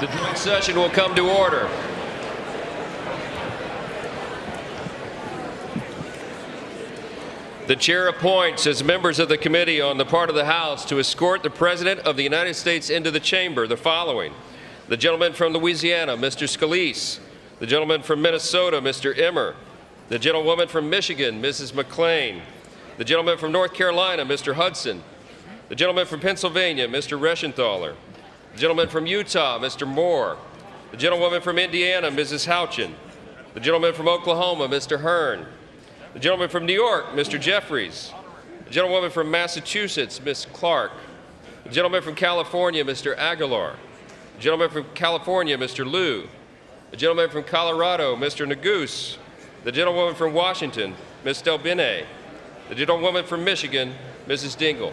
The joint session will come to order. The chair appoints as members of the committee on the part of the House to escort the President of the United States into the chamber the following: the gentleman from Louisiana, Mr. Scalise; the gentleman from Minnesota, Mr. Emmer; the gentlewoman from Michigan, Mrs. McClain; the gentleman from North Carolina, Mr. Hudson; the gentleman from Pennsylvania, Mr. Reschenthaler; the gentleman from Utah, Mr. Moore; the gentlewoman from Indiana, Mrs. Houchin; the gentleman from Oklahoma, Mr. Hearn; the gentleman from New York, Mr. Jeffries; the gentlewoman from Massachusetts, Ms. Clark; the gentleman from California, Mr. Aguilar; the gentleman from California, Mr. Liu; the gentleman from Colorado, Mr. Neguse; the gentlewoman from Washington, Ms. Delbene; the gentlewoman from Michigan, Mrs. Dingell.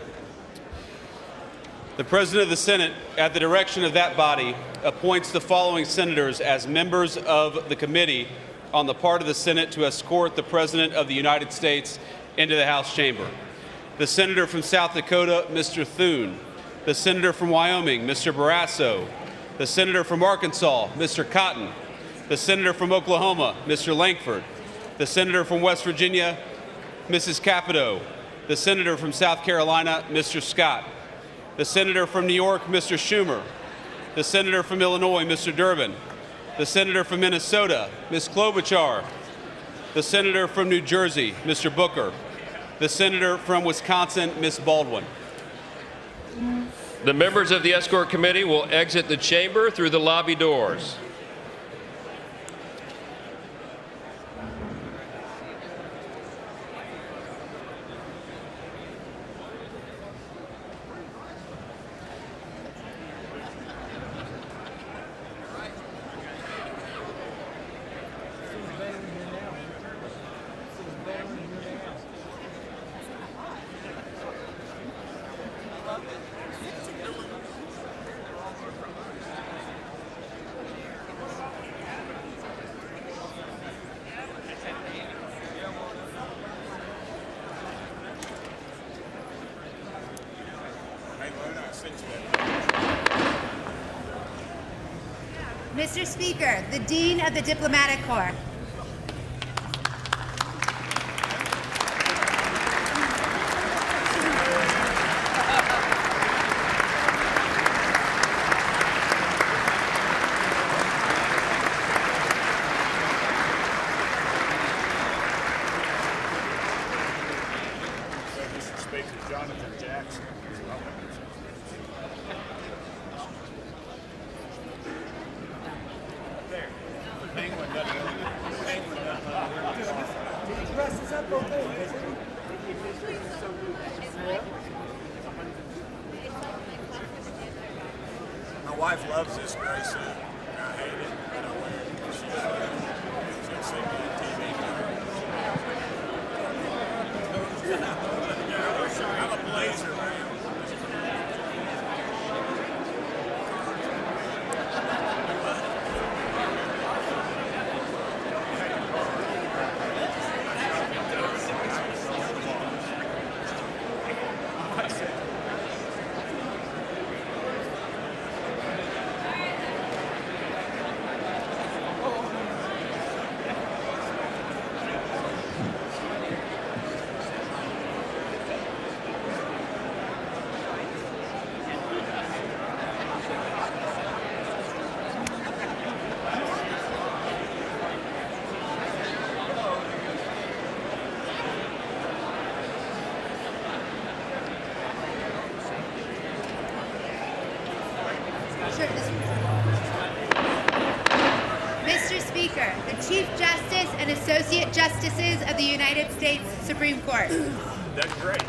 The President of the Senate, at the direction of that body, appoints the following senators as members of the committee on the part of the Senate to escort the President of the United States into the House chamber: the Senator from South Dakota, Mr. Thune; the Senator from Wyoming, Mr. Barrasso; the Senator from Arkansas, Mr. Cotton; the Senator from Oklahoma, Mr. Lankford; the Senator from West Virginia, Mrs. Capito; the Senator from South Carolina, Mr. Scott; the Senator from New York, Mr. Schumer; the Senator from Illinois, Mr. Durbin; the Senator from Minnesota, Ms. Klobuchar; the Senator from New Jersey, Mr. Booker; the Senator from Wisconsin, Ms. Baldwin. The members of the escort committee will exit the chamber through the lobby doors. Mr. Speaker, the Dean of the Diplomatic Corps. Mr. Speaker, Jonathan Jackson. My wife loves this gray suit. I hate it, but I wear it. She's going to see me on TV. I'm a blazer, man. Mr. Speaker, the Chief Justice and Associate Justices of the United States Supreme Court. That's great.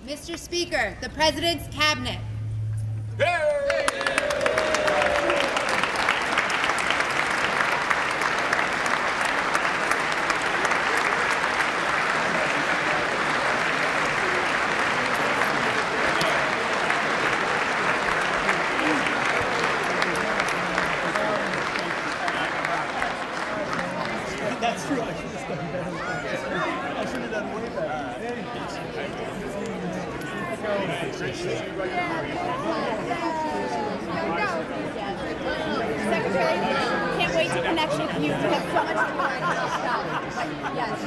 Mr. Speaker, the President's Cabinet. That's true. I should have done better. I should have done way Secretary, can't wait to connect with you. You have so much to talk. Yes.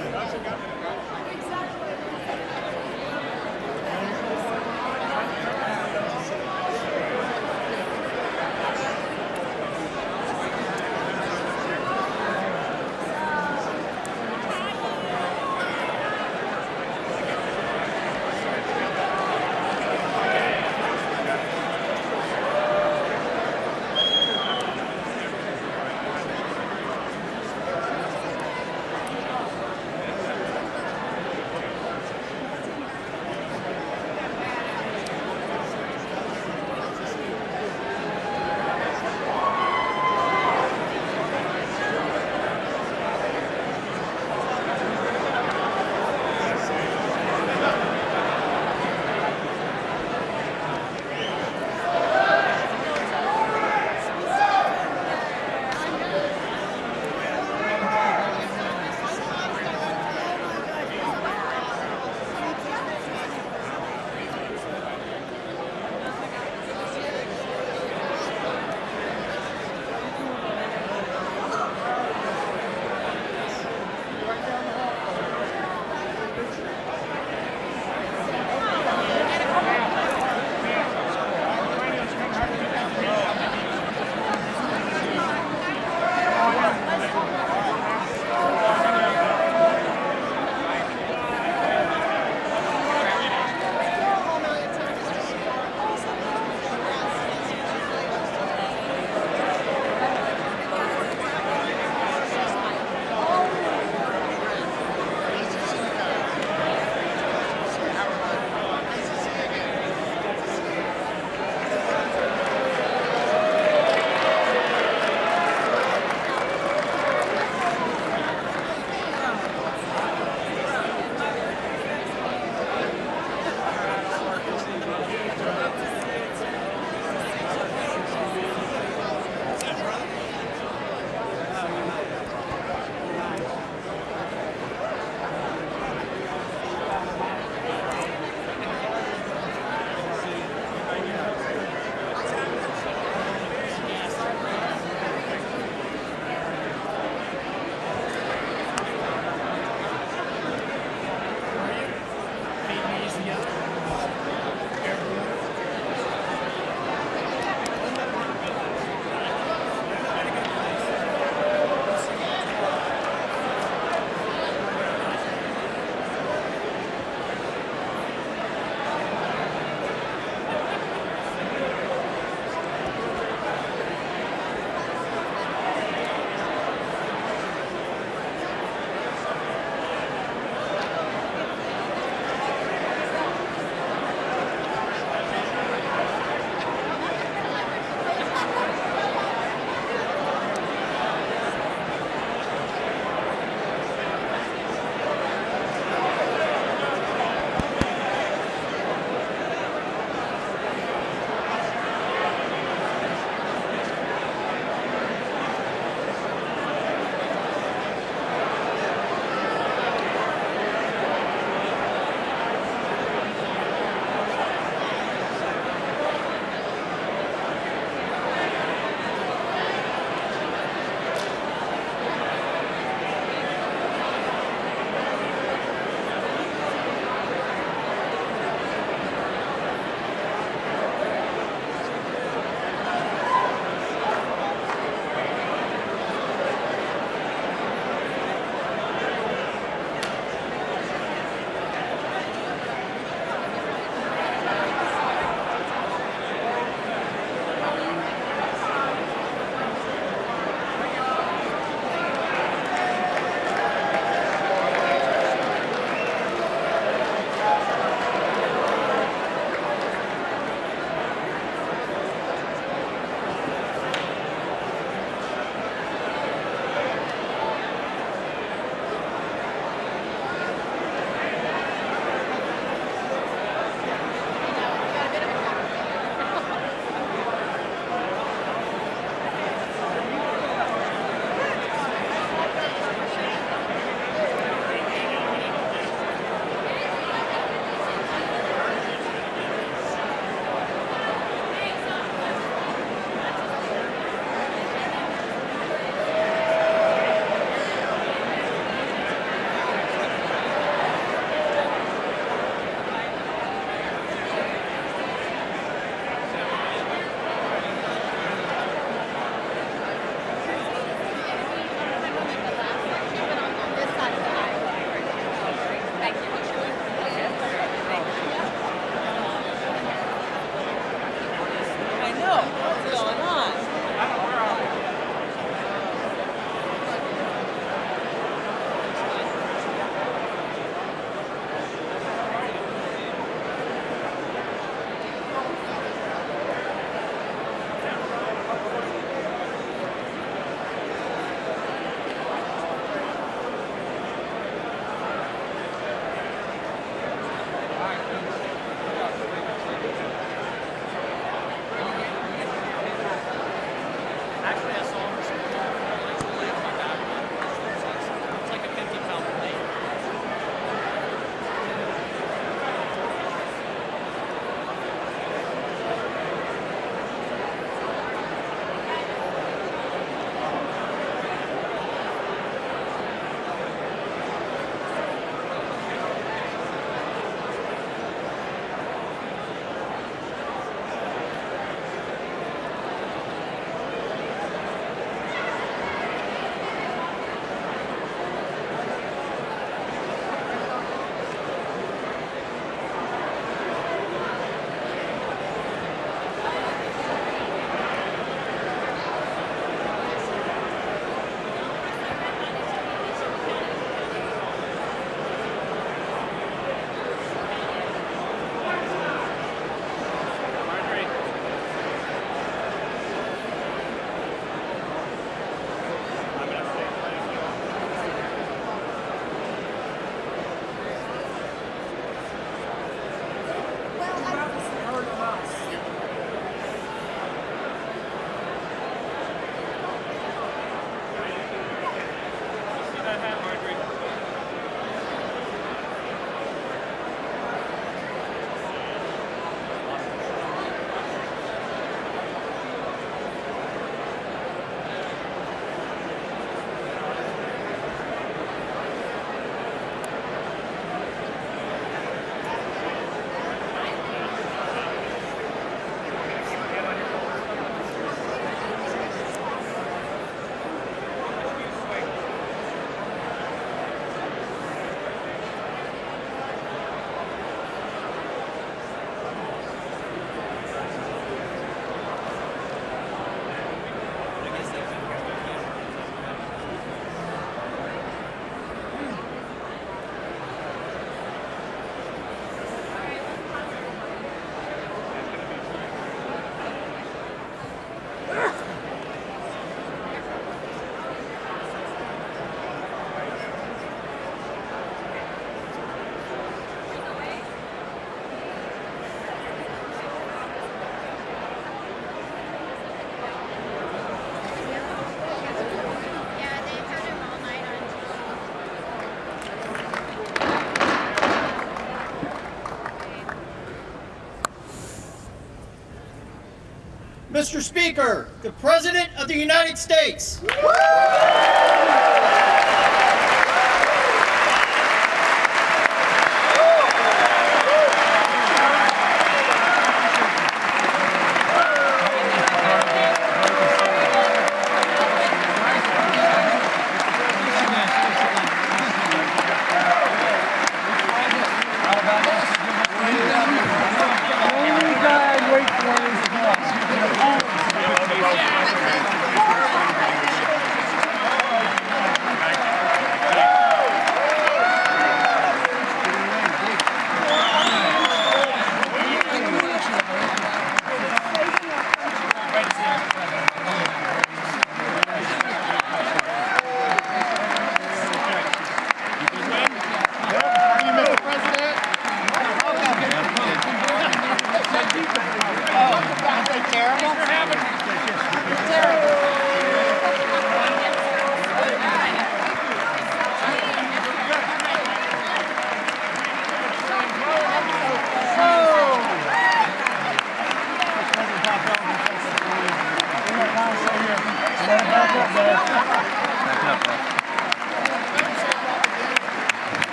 Mr. Speaker, the President of the United States.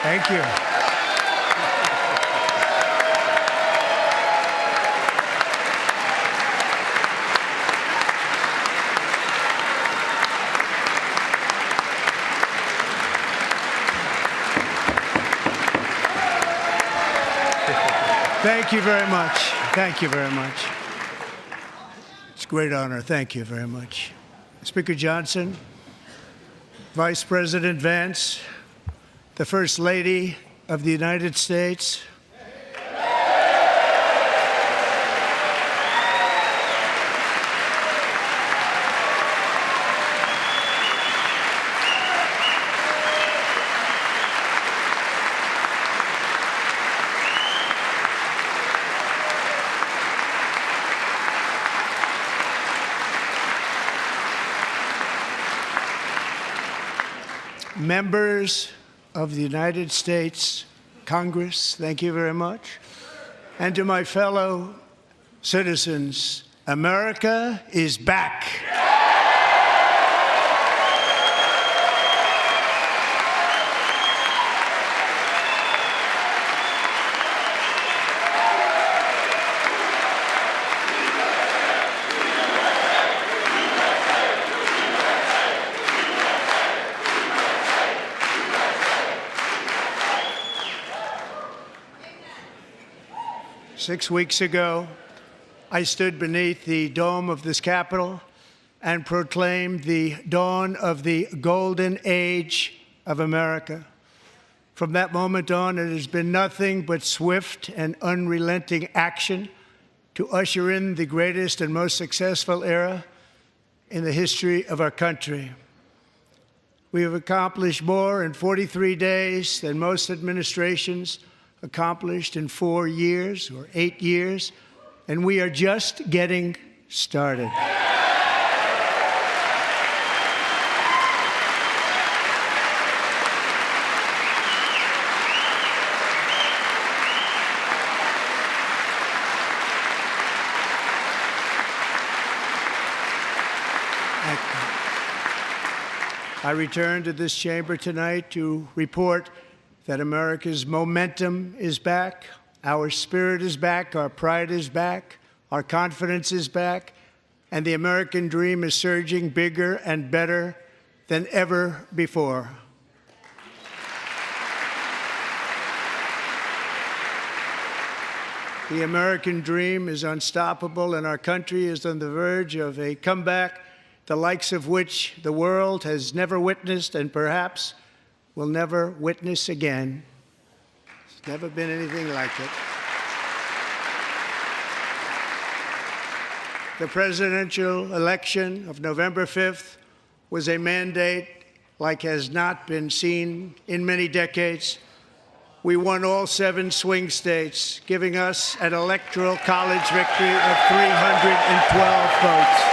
Thank you. Thank you very much. Thank you very much. It's a great honor. Thank you very much. Speaker Johnson, Vice President Vance, the First Lady of the United States, members of the United States Congress, thank you very much. And to my fellow citizens, America is back. 6 weeks ago, I stood beneath the dome of this Capitol and proclaimed the dawn of the golden age of America. From that moment on, it has been nothing but swift and unrelenting action to usher in the greatest and most successful era in the history of our country. We have accomplished more in 43 days than most administrations accomplished in 4 years or 8 years, and we are just getting started. I return to this chamber tonight to report that America's momentum is back, our spirit is back, our pride is back, our confidence is back, and the American dream is surging bigger and better than ever before. The American dream is unstoppable, and our country is on the verge of a comeback, the likes of which the world has never witnessed and perhaps will never witness again. There's never been anything like it. The presidential election of November 5th was a mandate like has not been seen in many decades. We won all 7 swing states, giving us an electoral college victory of 312 votes.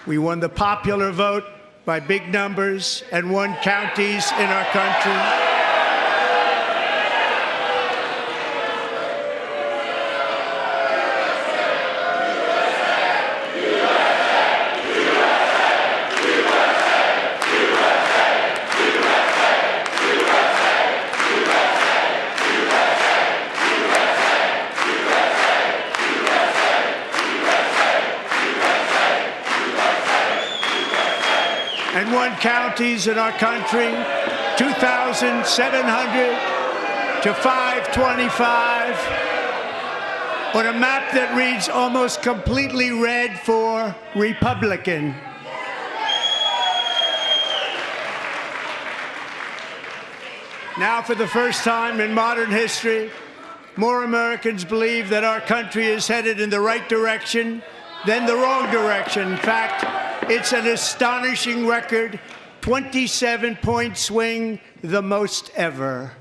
We won the popular vote by big numbers and won counties in our country. And won counties in our country, 2,700 to 525, on a map that reads almost completely red for Republican. Now, for the first time in modern history, more Americans believe that our country is headed in the right direction than the wrong direction. In fact, it's an astonishing record, 27-point swing, the most ever.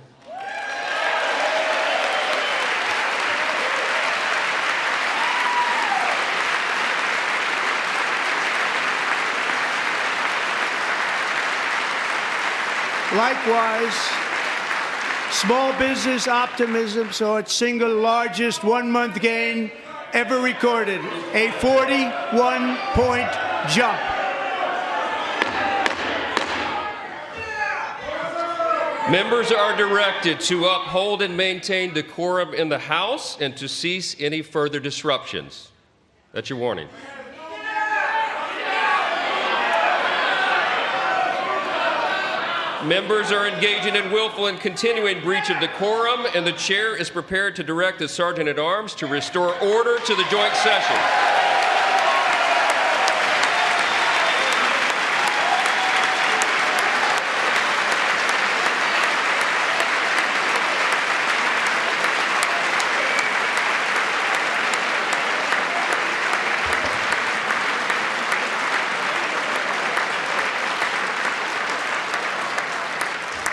Small business optimism saw its single largest one-month gain ever recorded, a 41-point jump. Members are directed to uphold and maintain decorum in the House and to cease any further disruptions. That's your warning. Members are engaging in willful and continuing breach of decorum, and the chair is prepared to direct the Sergeant-at-Arms to restore order to the joint session.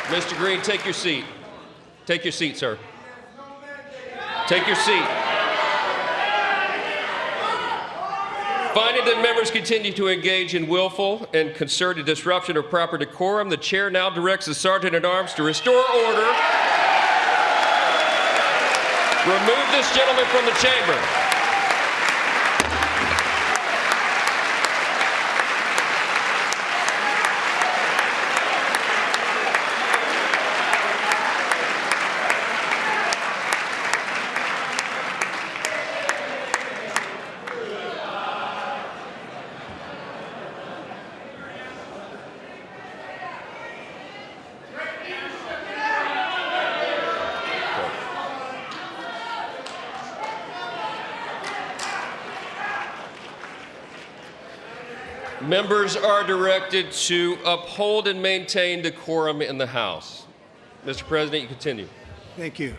Mr. Green, take your seat. Take your seat, sir. Take your seat. Finding that members continue to engage in willful and concerted disruption of proper decorum, the chair now directs the Sergeant-at-Arms to restore order. Remove this gentleman from the chamber. Members are directed to uphold and maintain decorum in the House. Mr. President, you continue. Thank you.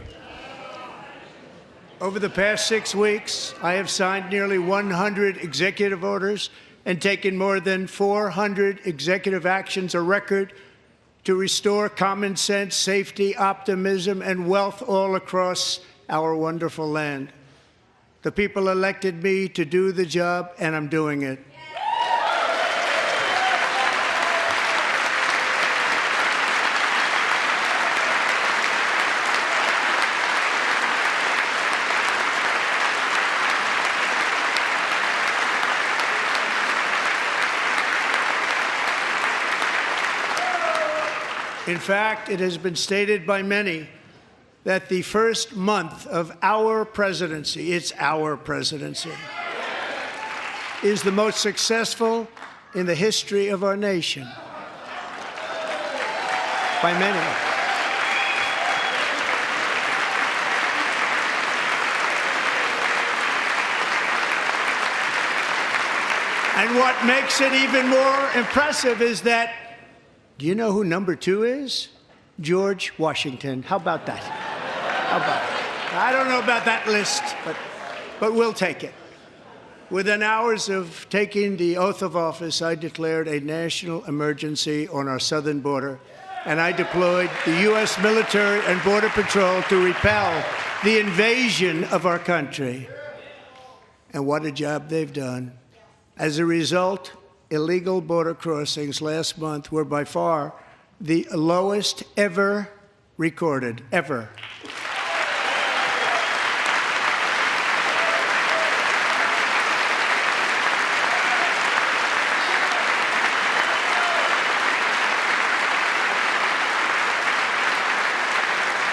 Over the past 6 weeks, I have signed nearly 100 executive orders and taken more than 400 executive actions, a record, to restore common sense, safety, optimism, and wealth all across our wonderful land. The people elected me to do the job, and I'm doing it. In fact, it has been stated by many that the first month of our presidency, it's our presidency, is the most successful in the history of our nation. By many. And what makes it even more impressive is that, do you know who number 2 is? George Washington. How about that? How about that? I don't know about that list, but we'll take it. Within hours of taking the oath of office, I declared a national emergency on our southern border, and I deployed the U.S. military and Border Patrol to repel the invasion of our country. And what a job they've done. As a result, illegal border crossings last month were by far the lowest ever recorded, ever.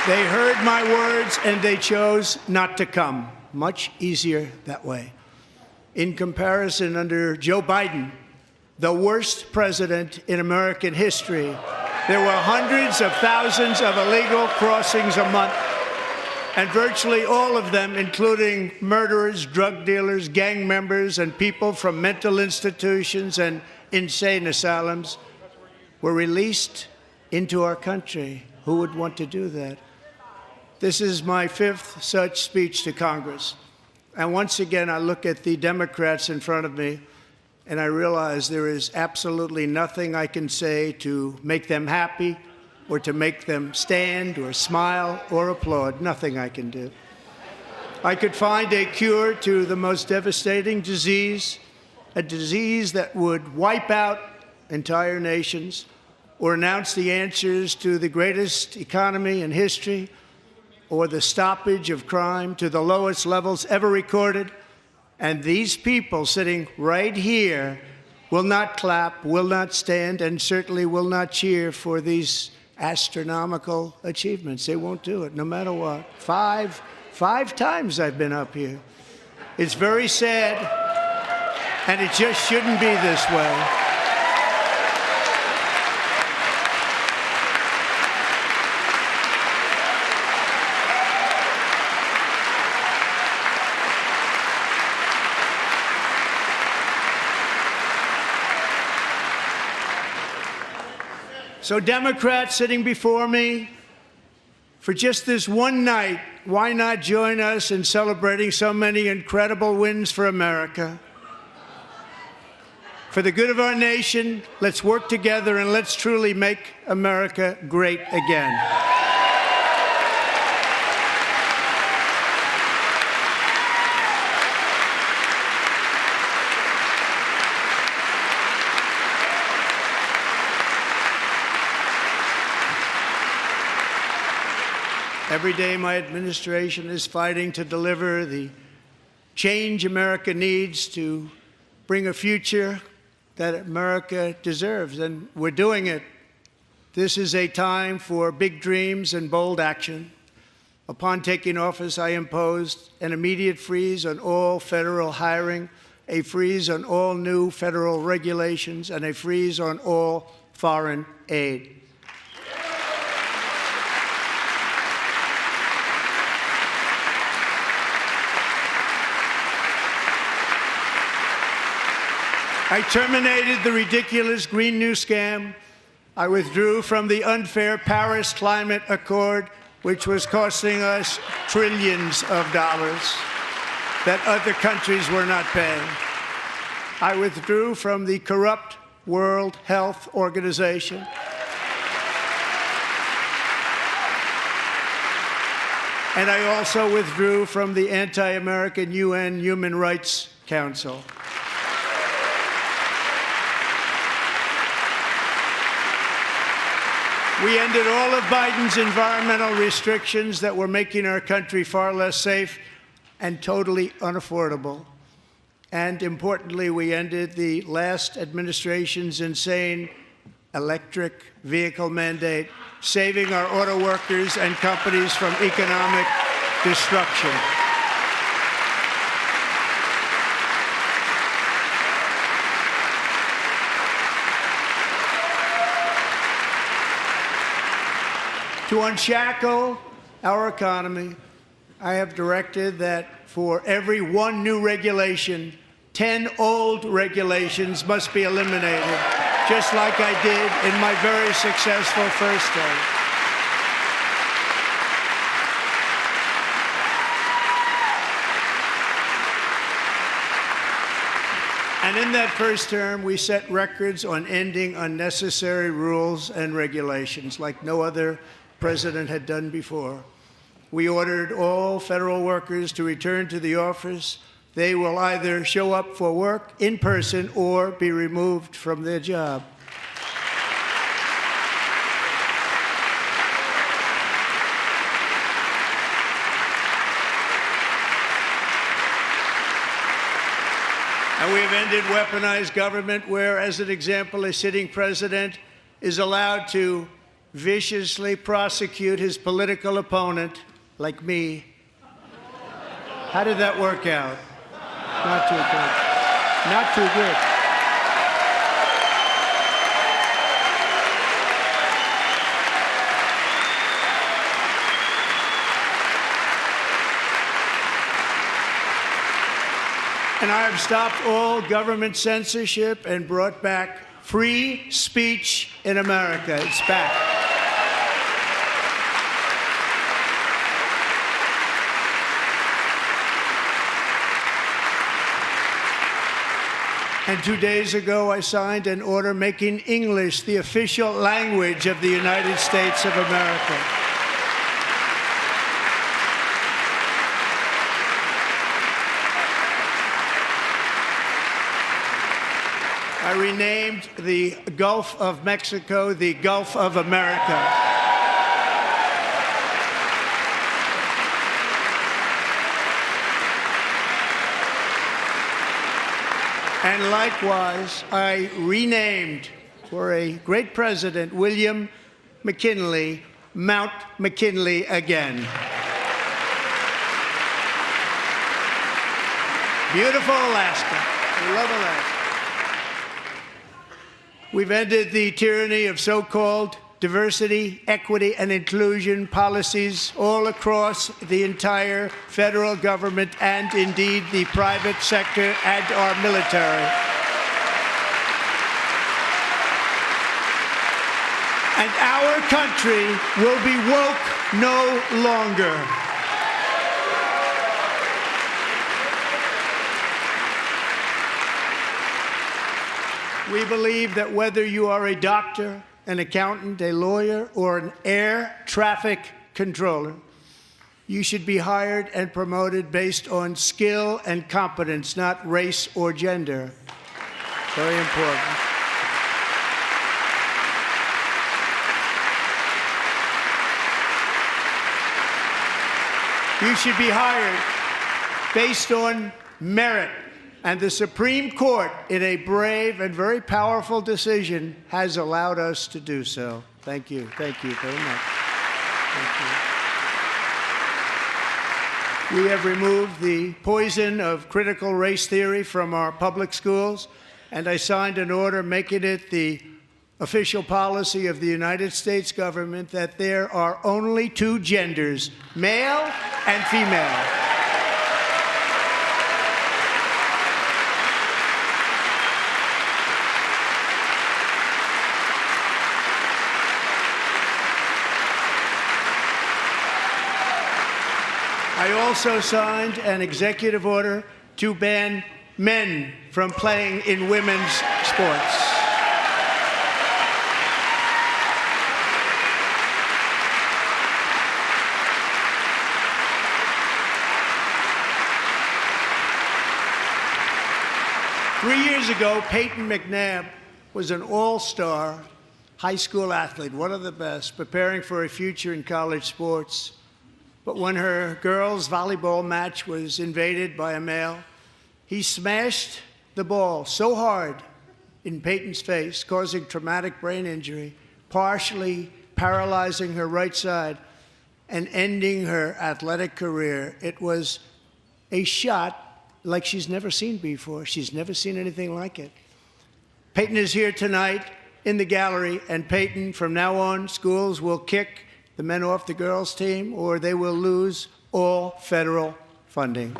They heard my words and they chose not to come. Much easier that way. In comparison, under Joe Biden, the worst president in American history, there were hundreds of thousands of illegal crossings a month, and virtually all of them, including murderers, drug dealers, gang members, and people from mental institutions and insane asylums, were released into our country. Who would want to do that? This is my 5th such speech to Congress. And once again, I look at the Democrats in front of me, and I realize there is absolutely nothing I can say to make them happy or to make them stand or smile or applaud. Nothing I can do. I could find a cure to the most devastating disease, a disease that would wipe out entire nations, or announce the answers to the greatest economy in history or the stoppage of crime to the lowest levels ever recorded. And these people sitting right here will not clap, will not stand, and certainly will not cheer for these astronomical achievements. They won't do it, no matter what. Five times I've been up here. It's very sad, and it just shouldn't be this way. So Democrats sitting before me, for just this one night, why not join us in celebrating so many incredible wins for America? For the good of our nation, let's work together and let's truly make America great again. Every day, my administration is fighting to deliver the change America needs to bring a future that America deserves, and we're doing it. This is a time for big dreams and bold action. Upon taking office, I imposed an immediate freeze on all federal hiring, a freeze on all new federal regulations, and a freeze on all foreign aid. I terminated the ridiculous Green New Scam. I withdrew from the unfair Paris Climate Accord, which was costing us trillions of dollars that other countries were not paying. I withdrew from the corrupt World Health Organization. And I also withdrew from the anti-American UN Human Rights Council. We ended all of Biden's environmental restrictions that were making our country far less safe and totally unaffordable. And importantly, we ended the last administration's insane electric vehicle mandate, saving our auto workers and companies from economic destruction. To unshackle our economy, I have directed that for every one new regulation, 10 old regulations must be eliminated, just like I did in my very successful first term. And in that first term, we set records on ending unnecessary rules and regulations like no other president had done before. We ordered all federal workers to return to the office. They will either show up for work in person or be removed from their job. And we have ended weaponized government where, as an example, a sitting president is allowed to viciously prosecute his political opponent, like me. How did that work out? Not too good. Not too good. And I have stopped all government censorship and brought back free speech in America. It's back. And 2 days ago, I signed an order making English the official language of the United States of America. I renamed the Gulf of Mexico the Gulf of America. And likewise, I renamed, for a great president, William McKinley, Mount McKinley again. Beautiful Alaska. We love Alaska. We've ended the tyranny of so-called diversity, equity, and inclusion policies all across the entire federal government and indeed the private sector and our military. And our country will be woke no longer. We believe that whether you are a doctor, an accountant, a lawyer, or an air traffic controller, you should be hired and promoted based on skill and competence, not race or gender. Very important. You should be hired based on merit. And the Supreme Court, in a brave and very powerful decision, has allowed us to do so. Thank you. Thank you very much. Thank you. We have removed the poison of critical race theory from our public schools, and I signed an order making it the official policy of the United States government that there are only two genders, male and female. I also signed an executive order to ban men from playing in women's sports. Three years ago, Peyton McNabb was an all-star high school athlete, one of the best, preparing for a future in college sports. But when her girls' volleyball match was invaded by a male, he smashed the ball so hard in Peyton's face, causing traumatic brain injury, partially paralyzing her right side and ending her athletic career. It was a shot like she's never seen before. She's never seen anything like it. Peyton is here tonight in the gallery, and Peyton, from now on, schools will kick the men off the girls' team, or they will lose all federal funding.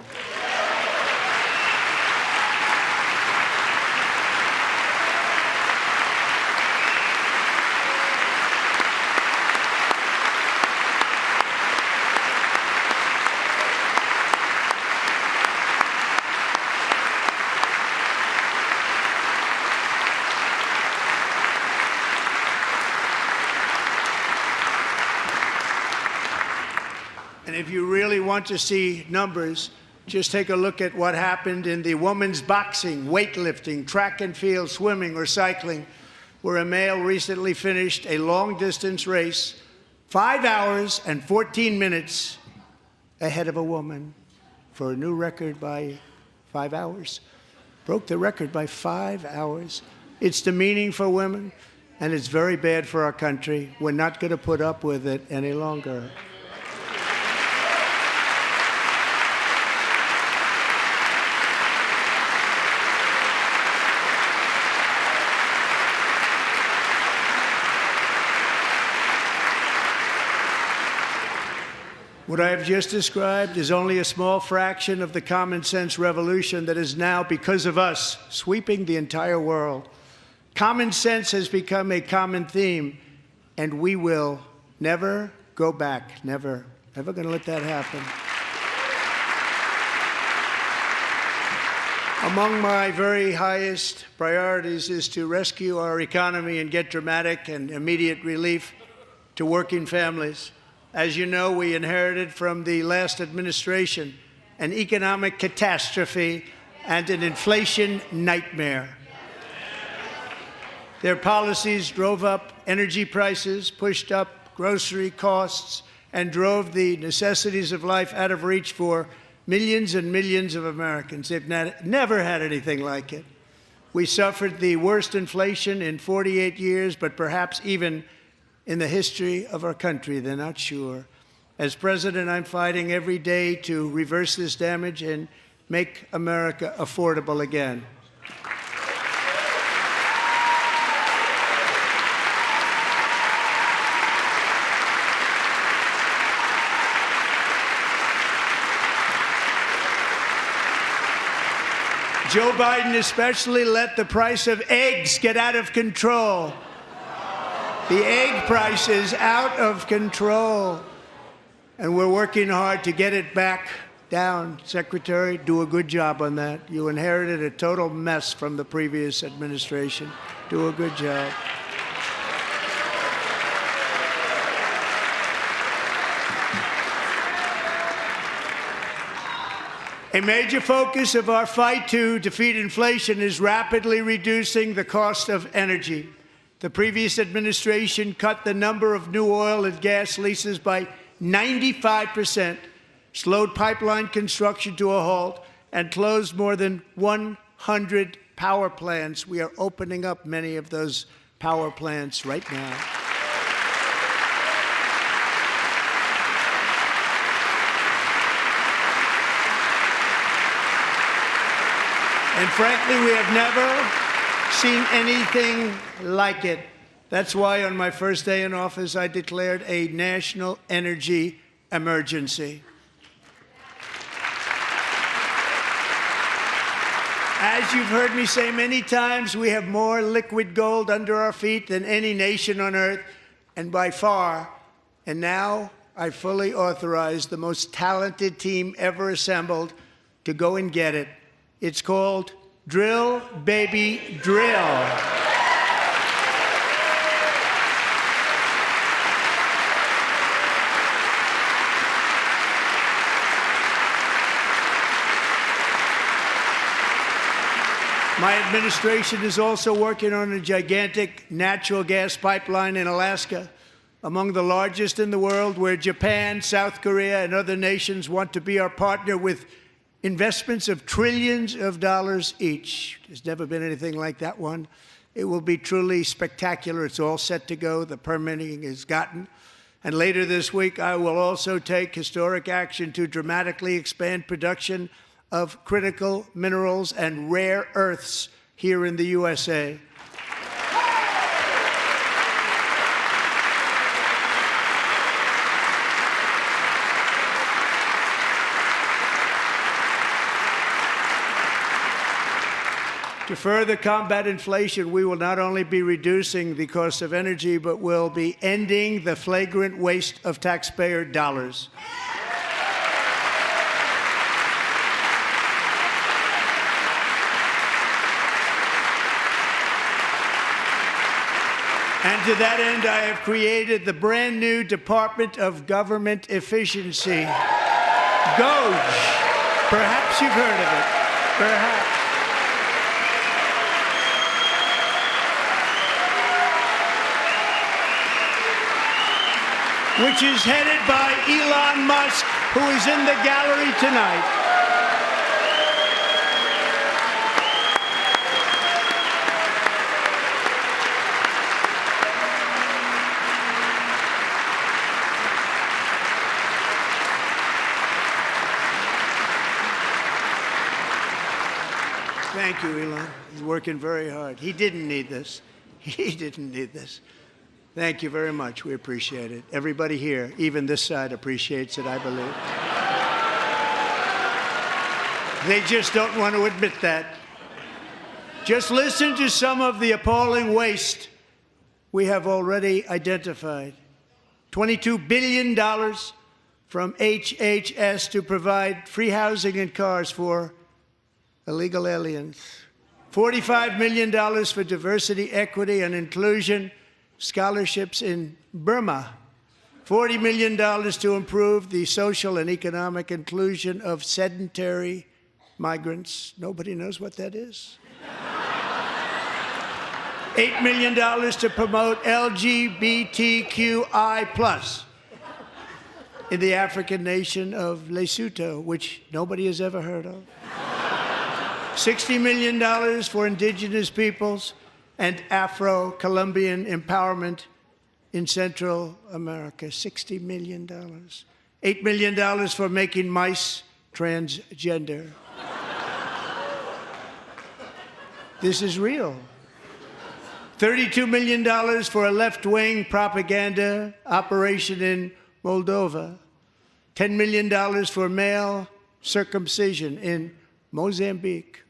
And if you really want to see numbers, just take a look at what happened in the women's boxing, weightlifting, track and field, swimming, or cycling, where a male recently finished a long-distance race 5 hours and 14 minutes ahead of a woman for a new record by 5 hours. Broke the record by 5 hours. It's demeaning for women, and it's very bad for our country. We're not going to put up with it any longer. What I have just described is only a small fraction of the common sense revolution that is now, because of us, sweeping the entire world. Common sense has become a common theme, and we will never go back. Never. Never going to let that happen. Among my very highest priorities is to rescue our economy and get dramatic and immediate relief to working families. As you know, we inherited from the last administration an economic catastrophe and an inflation nightmare. Their policies drove up energy prices, pushed up grocery costs, and drove the necessities of life out of reach for millions and millions of Americans. They've never had anything like it. We suffered the worst inflation in 48 years, but perhaps even in the history of our country. They're not sure. As president, I'm fighting every day to reverse this damage and make America affordable again. Joe Biden especially let the price of eggs get out of control. The egg price is out of control, and we're working hard to get it back down. Secretary, do a good job on that. You inherited a total mess from the previous administration. Do a good job. A major focus of our fight to defeat inflation is rapidly reducing the cost of energy. The previous administration cut the number of new oil and gas leases by 95%, slowed pipeline construction to a halt, and closed more than 100 power plants. We are opening up many of those power plants right now. And frankly, we have never seen anything like it. That's why on my first day in office, I declared a national energy emergency. As you've heard me say many times, we have more liquid gold under our feet than any nation on earth, and by far. And now I fully authorize the most talented team ever assembled to go and get it. It's called Drill, Baby, Drill. My administration is also working on a gigantic natural gas pipeline in Alaska, among the largest in the world, where Japan, South Korea, and other nations want to be our partner with investments of trillions of dollars each. There's never been anything like that one. It will be truly spectacular. It's all set to go. The permitting is gotten. And later this week, I will also take historic action to dramatically expand production of critical minerals and rare earths here in the USA. To further combat inflation, we will not only be reducing the cost of energy, but will be ending the flagrant waste of taxpayer dollars. And to that end, I have created the brand new Department of Government Efficiency, DOGE. Perhaps you've heard of it. Perhaps. Which is headed by Elon Musk, who is in the gallery tonight. Thank you, Elon. He's working very hard. He didn't need this. He didn't need this. Thank you very much. We appreciate it. Everybody here, even this side, appreciates it, I believe. They just don't want to admit that. Just listen to some of the appalling waste we have already identified. $22 billion from HHS to provide free housing and cars for illegal aliens. $45 million for diversity, equity, and inclusion scholarships in Burma, $40 million to improve the social and economic inclusion of sedentary migrants. Nobody knows what that is. $8 million to promote LGBTQI+ in the African nation of Lesotho, which nobody has ever heard of. $60 million for indigenous peoples and Afro-Colombian empowerment in Central America. $60 million. $8 million for making mice transgender. This is real. $32 million for a left-wing propaganda operation in Moldova. $10 million for male circumcision in Mozambique.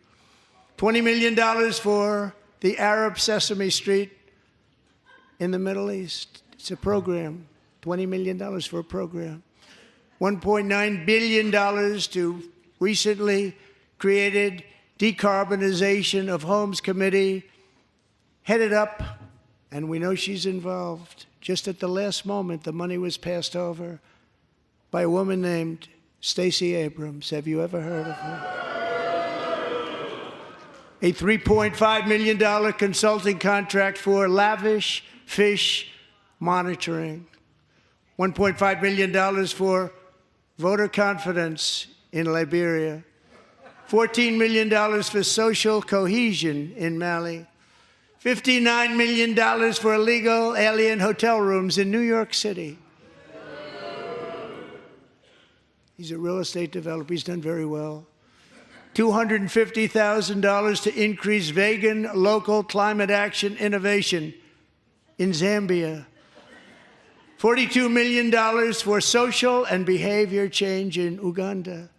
$20 million for the Arab Sesame Street in the Middle East. It's a program. $20 million for a program. $1.9 billion to recently created Decarbonization of Homes Committee, headed up, and we know she's involved. Just at the last moment, the money was passed over by a woman named Stacey Abrams. Have you ever heard of her? A $3.5 million consulting contract for lavish fish monitoring. $1.5 million for voter confidence in Liberia. $14 million for social cohesion in Mali. $59 million for illegal alien hotel rooms in New York City. He's a real estate developer. He's done very well. $250,000 to increase vegan local climate action innovation in Zambia. $42 million for social and behavior change in Uganda.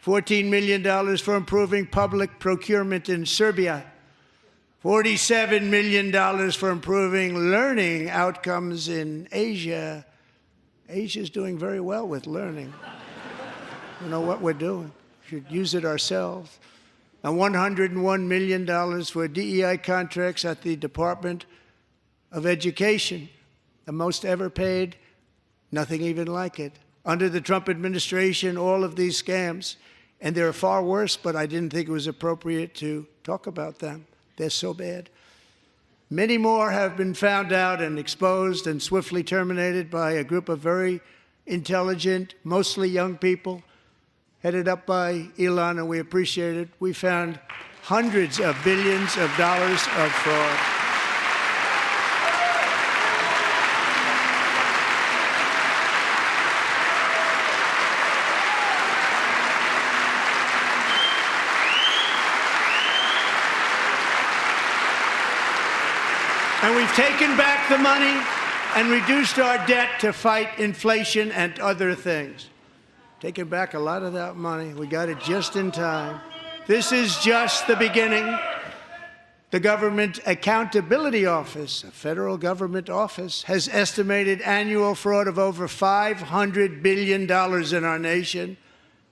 $14 million for improving public procurement in Serbia. $47 million for improving learning outcomes in Asia. Asia's doing very well with learning. You know what we're doing. We should use it ourselves. And $101 million for DEI contracts at the Department of Education. The most ever paid, nothing even like it. Under the Trump administration, all of these scams, and they're far worse, but I didn't think it was appropriate to talk about them. They're so bad. Many more have been found out and exposed and swiftly terminated by a group of very intelligent, mostly young people, headed up by Elon, and we appreciate it. We found hundreds of billions of dollars of fraud. And we've taken back the money and reduced our debt to fight inflation and other things. Taken back a lot of that money. We got it just in time. This is just the beginning. The Government Accountability Office, a federal government office, has estimated annual fraud of over $500 billion in our nation,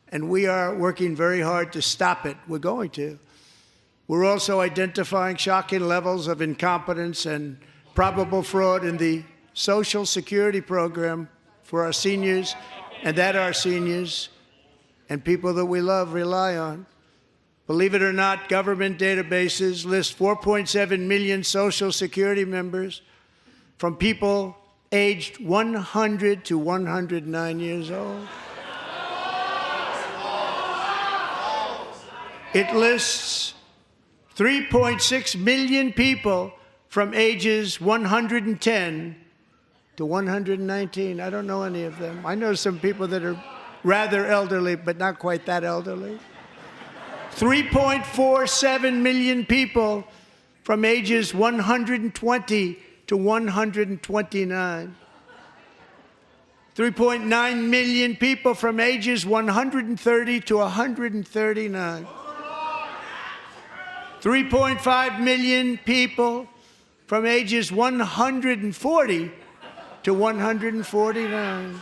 and we are working very hard to stop it. We're going to. We're also identifying shocking levels of incompetence and probable fraud in the Social Security program for our seniors, and that our seniors and people that we love rely on. Believe it or not, government databases list 4.7 million Social Security members from people aged 100 to 109 years old. It lists 3.6 million people from ages 110 to 119. I don't know any of them. I know some people that are rather elderly, but not quite that elderly. 3.47 million people from ages 120 to 129. 3.9 million people from ages 130 to 139. 3.5 million people from ages 140 to 149.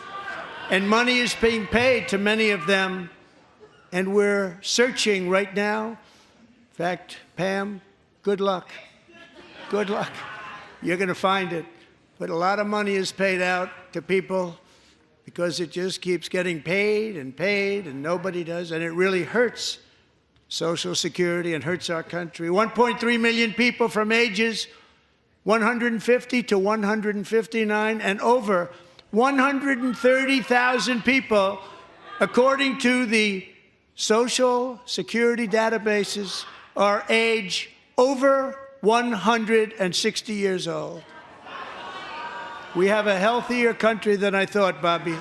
And money is being paid to many of them, and we're searching right now. In fact, Pam, good luck. Good luck. You're going to find it. But a lot of money is paid out to people because it just keeps getting paid, and nobody does, and it really hurts Social Security and hurts our country. 1.3 million people from ages 150 to 159, and over 130,000 people, according to the Social Security databases, are age over 160 years old. We have a healthier country than I thought, Bobby.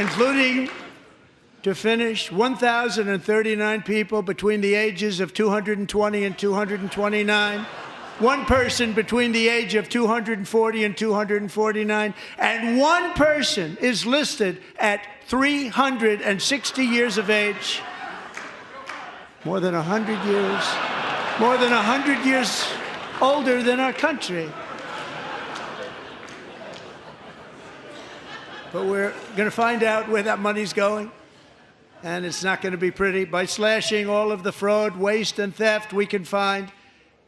Including, to finish, 1,039 people between the ages of 220 and 229, one person between the age of 240 and 249, and one person is listed at 360 years of age. More than 100 years older than our country. But we're going to find out where that money's going, and it's not going to be pretty. By slashing all of the fraud, waste, and theft we can find,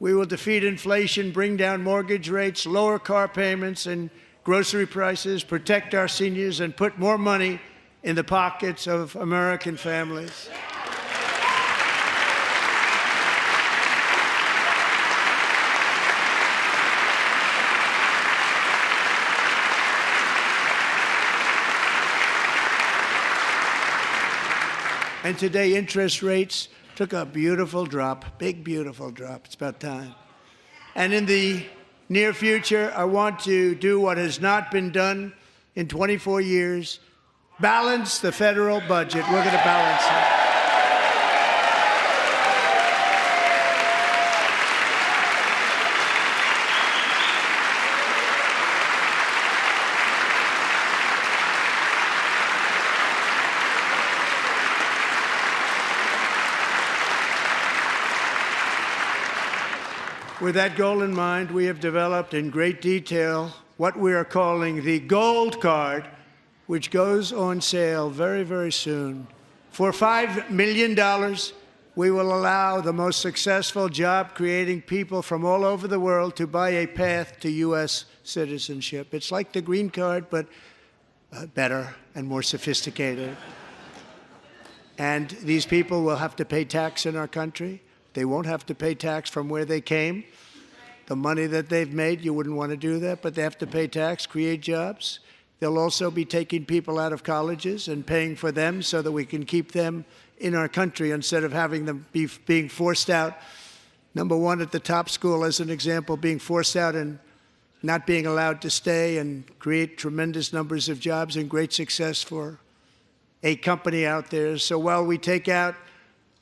we will defeat inflation, bring down mortgage rates, lower car payments and grocery prices, protect our seniors, and put more money in the pockets of American families. And today, interest rates took a beautiful drop, big, beautiful drop. It's about time. And in the near future, I want to do what has not been done in 24 years, balance the federal budget. We're going to balance it. With that goal in mind, we have developed in great detail what we are calling the Gold Card, which goes on sale very, very soon. For $5 million, we will allow the most successful job-creating people from all over the world to buy a path to U.S. citizenship. It's like the green card, but better and more sophisticated. And these people will have to pay tax in our country. They won't have to pay tax from where they came. The money that they've made, you wouldn't want to do that, but they have to pay tax, create jobs. They'll also be taking people out of colleges and paying for them so that we can keep them in our country instead of having them being forced out. Number one, at the top school, as an example, being forced out and not being allowed to stay and create tremendous numbers of jobs and great success for a company out there. So while we take out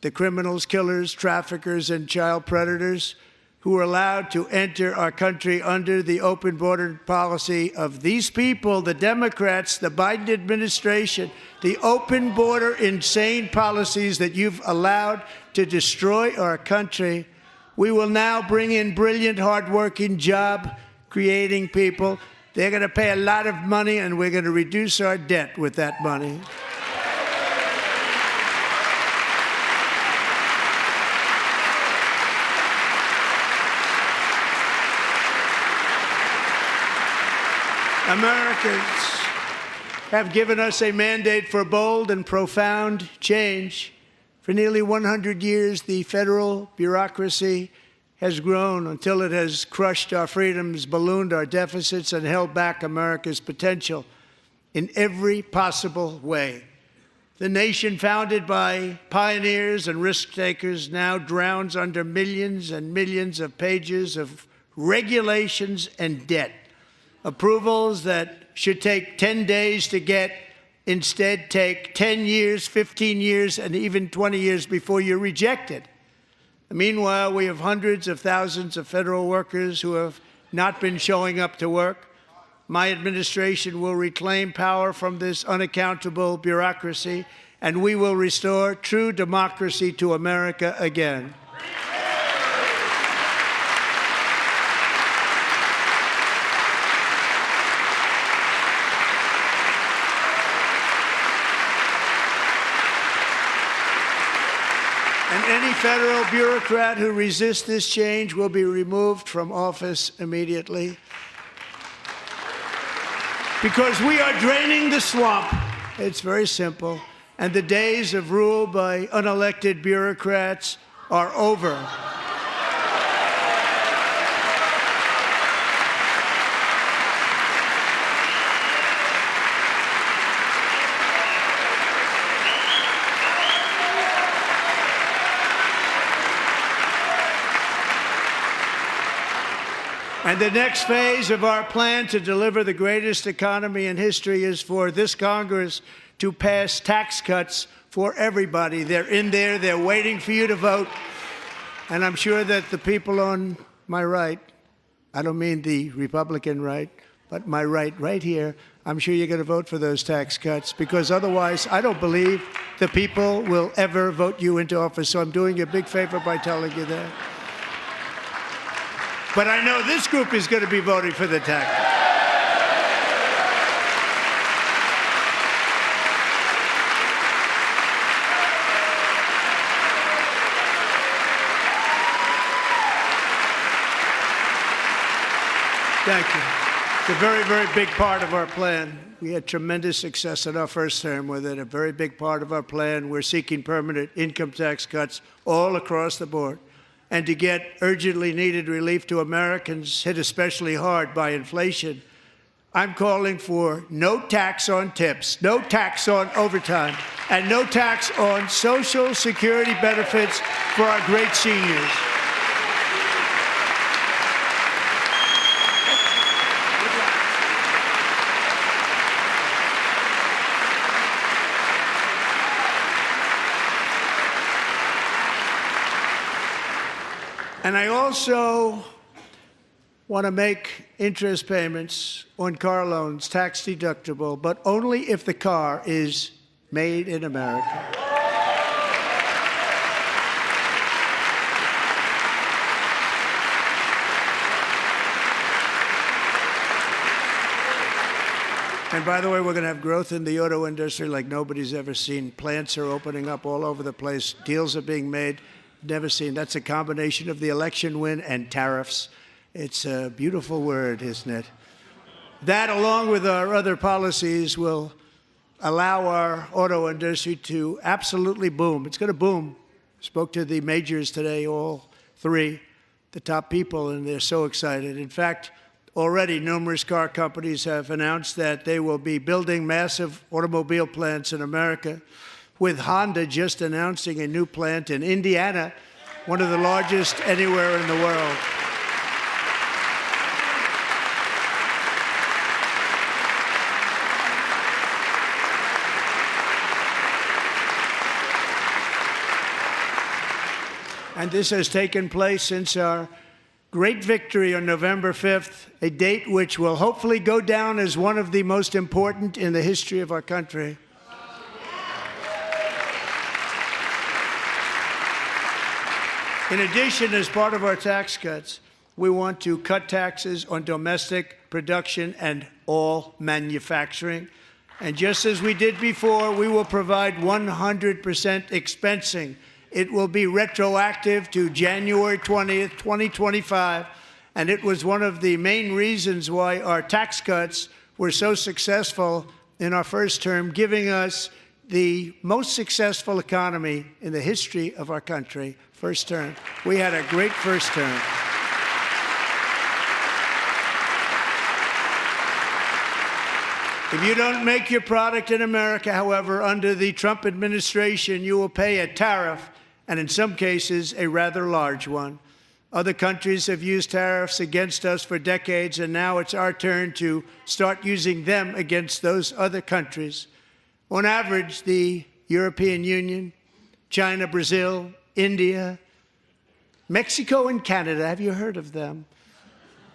the criminals, killers, traffickers, and child predators who are allowed to enter our country under the open border policy of these people, the Democrats, the Biden administration, the open border insane policies that you've allowed to destroy our country, we will now bring in brilliant, hardworking, job-creating people. They're going to pay a lot of money, and we're going to reduce our debt with that money. Americans have given us a mandate for bold and profound change. For nearly 100 years, the federal bureaucracy has grown until it has crushed our freedoms, ballooned our deficits, and held back America's potential in every possible way. The nation founded by pioneers and risk-takers now drowns under millions and millions of pages of regulations and debt. Approvals that should take 10 days to get instead take 10 years, 15 years, and even 20 years before you're rejected. Meanwhile, we have hundreds of thousands of federal workers who have not been showing up to work. My administration will reclaim power from this unaccountable bureaucracy, and we will restore true democracy to America again. any federal bureaucrat who resists this change will be removed from office immediately. Because we are draining the swamp. It's very simple. And the days of rule by unelected bureaucrats are over. And the next phase of our plan to deliver the greatest economy in history is for this Congress to pass tax cuts for everybody. They're in there. They're waiting for you to vote. And I'm sure that the people on my right, I don't mean the Republican right, but my right here, I'm sure you're going to vote for those tax cuts, because otherwise I don't believe the people will ever vote you into office. So I'm doing you a big favor by telling you that. But I know this group is going to be voting for the tax. Thank you. It's a very, very big part of our plan. We had tremendous success in our first term with it. A very big part of our plan. We're seeking permanent income tax cuts all across the board. And to get urgently needed relief to Americans hit especially hard by inflation, I'm calling for no tax on tips, no tax on overtime, and no tax on Social Security benefits for our great seniors. And I also want to make interest payments on car loans tax deductible, but only if the car is made in America. And by the way, we're going to have growth in the auto industry like nobody's ever seen. Plants are opening up all over the place. Deals are being made. Never seen. That's a combination of the election win and tariffs. It's a beautiful word, isn't it? That, along with our other policies, will allow our auto industry to absolutely boom. It's going to boom. Spoke to the majors today, all three, the top people, and they're so excited. In fact, already numerous car companies have announced that they will be building massive automobile plants in America, with Honda just announcing a new plant in Indiana, one of the largest anywhere in the world. And this has taken place since our great victory on November 5th, a date which will hopefully go down as one of the most important in the history of our country. In addition, as part of our tax cuts, we want to cut taxes on domestic production and all manufacturing. And just as we did before, we will provide 100% expensing. It will be retroactive to January 20th, 2025. And it was one of the main reasons why our tax cuts were so successful in our first term, giving us the most successful economy in the history of our country. First term. We had a great first term. If you don't make your product in America, however, under the Trump administration, you will pay a tariff, and in some cases, a rather large one. Other countries have used tariffs against us for decades, and now it's our turn to start using them against those other countries. On average, the European Union, China, Brazil, India, Mexico, and Canada, have you heard of them?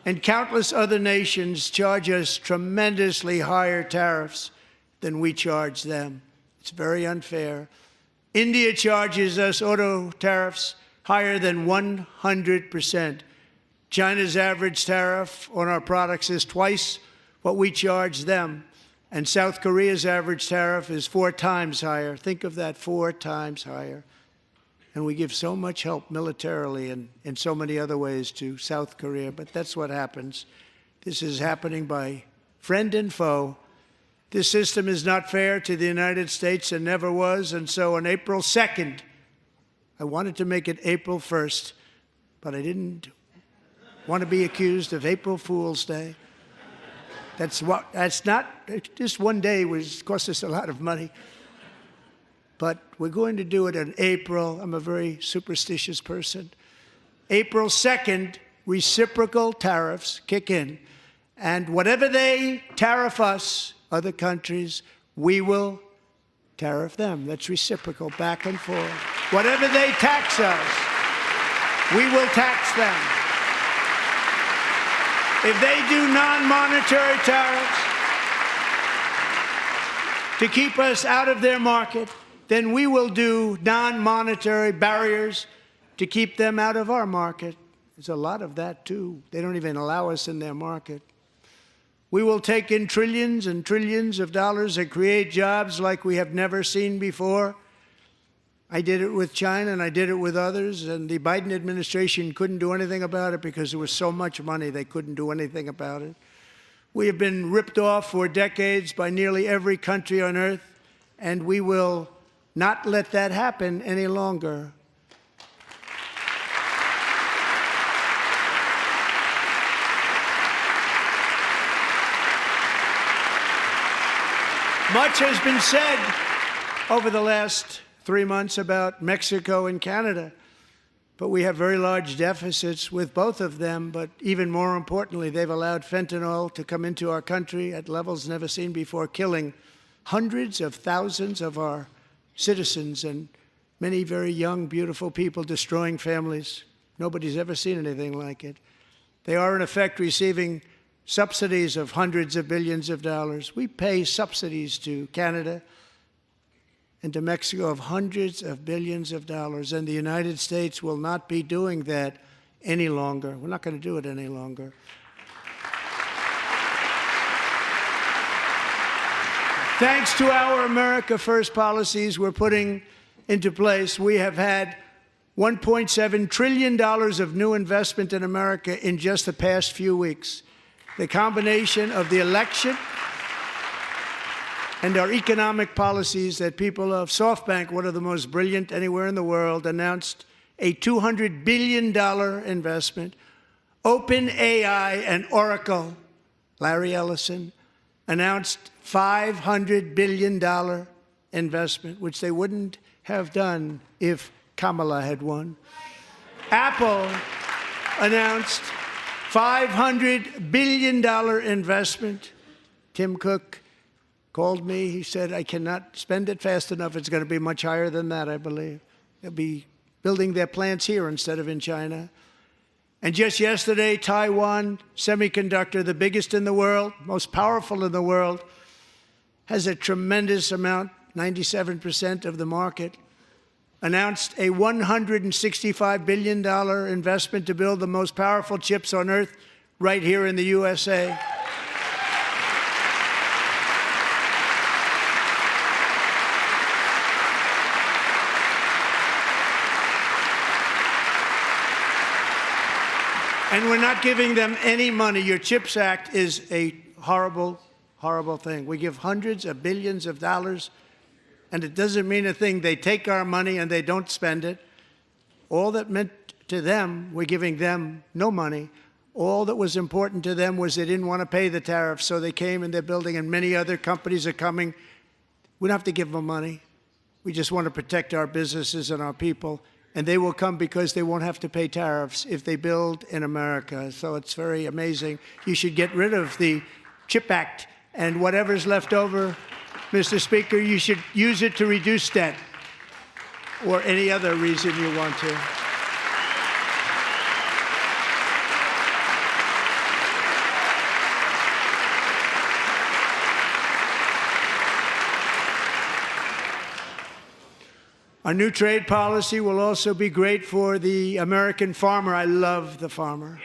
And countless other nations charge us tremendously higher tariffs than we charge them. It's very unfair. India charges us auto tariffs higher than 100%. China's average tariff on our products is twice what we charge them. And South Korea's average tariff is 4 times higher. Think of that, 4 times higher. And we give so much help militarily and in so many other ways to South Korea, but that's what happens. This is happening by friend and foe. This system is not fair to the United States and never was, and so on April 2nd, I wanted to make it April 1st, but I didn't want to be accused of April Fool's Day. That's not, just one day cost us a lot of money. But we're going to do it in April. I'm a very superstitious person. April 2nd, reciprocal tariffs kick in. And whatever they tariff us, other countries, we will tariff them. That's reciprocal, back and forth. Whatever they tax us, we will tax them. If they do non-monetary tariffs to keep us out of their market, then we will do non-monetary barriers to keep them out of our market. There's a lot of that, too. They don't even allow us in their market. We will take in trillions and trillions of dollars and create jobs like we have never seen before. I did it with China, and I did it with others, and the Biden administration couldn't do anything about it because there was so much money they couldn't do anything about it. We have been ripped off for decades by nearly every country on earth, and we will not let that happen any longer. Much has been said over the last 3 months about Mexico and Canada, but we have very large deficits with both of them. But even more importantly, they've allowed fentanyl to come into our country at levels never seen before, killing hundreds of thousands of our citizens and many very young, beautiful people, destroying families. Nobody's ever seen anything like it. They are, in effect, receiving subsidies of hundreds of billions of dollars. We pay subsidies to Canada and to Mexico of hundreds of billions of dollars, and the United States will not be doing that any longer. We're not going to do it any longer. Thanks to our America First policies we're putting into place, we have had $1.7 trillion of new investment in America in just the past few weeks. The combination of the election and our economic policies that people of SoftBank, one of the most brilliant anywhere in the world, announced a $200 billion investment. OpenAI and Oracle, Larry Ellison, announced $500 billion investment, which they wouldn't have done if Kamala had won. Apple announced $500 billion investment. Tim Cook called me. He said, I cannot spend it fast enough. It's going to be much higher than that, I believe. They'll be building their plants here instead of in China. And just yesterday, Taiwan Semiconductor, the biggest in the world, most powerful in the world, has a tremendous amount, 97% of the market, announced a $165 billion investment to build the most powerful chips on earth right here in the USA. And we're not giving them any money. Your CHIPS Act is a horrible, horrible thing. We give hundreds of billions of dollars, and it doesn't mean a thing. They take our money and they don't spend it. All that meant to them, we're giving them no money. All that was important to them was they didn't want to pay the tariffs, so they came and they're building, and many other companies are coming. We don't have to give them money. We just want to protect our businesses and our people. And they will come because they won't have to pay tariffs if they build in America. So it's very amazing. You should get rid of the CHIP Act, and whatever's left over, Mr. Speaker, you should use it to reduce debt or any other reason you want to. Our new trade policy will also be great for the American farmer. I love the farmer.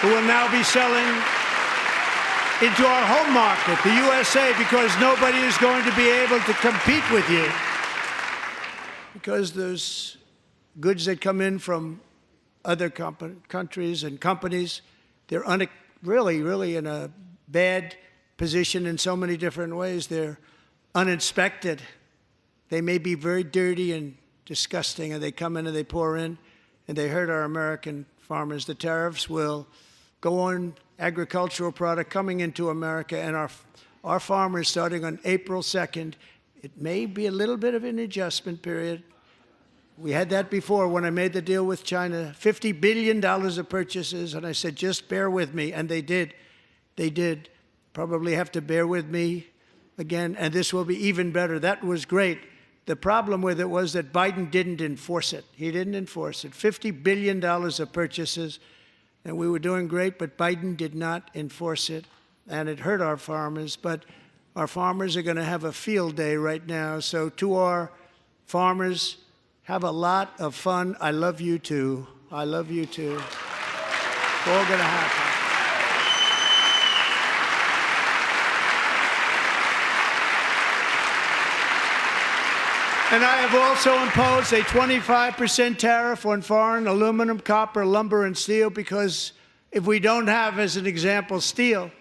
Who will now be selling into our home market, the USA, because nobody is going to be able to compete with you because there's goods that come in from other countries and companies. They're really in a bad position in so many different ways. They're uninspected. They may be very dirty and disgusting, and they come in and they pour in, and they hurt our American farmers. The tariffs will go on agricultural product coming into America, and our farmers, starting on April 2nd, it may be a little bit of an adjustment period. We had that before when I made the deal with China, $50 billion of purchases, and I said, just bear with me, and they did. They did. Probably have to bear with me again, and this will be even better. That was great. The problem with it was that Biden didn't enforce it. He didn't enforce it. $50 billion of purchases, and we were doing great, but Biden did not enforce it, and it hurt our farmers. But our farmers are going to have a field day right now. So to our farmers, have a lot of fun. I love you too. I love you too. It's all going to happen. And I have also imposed a 25% tariff on foreign aluminum, copper, lumber, and steel, because if we don't have, as an example, steel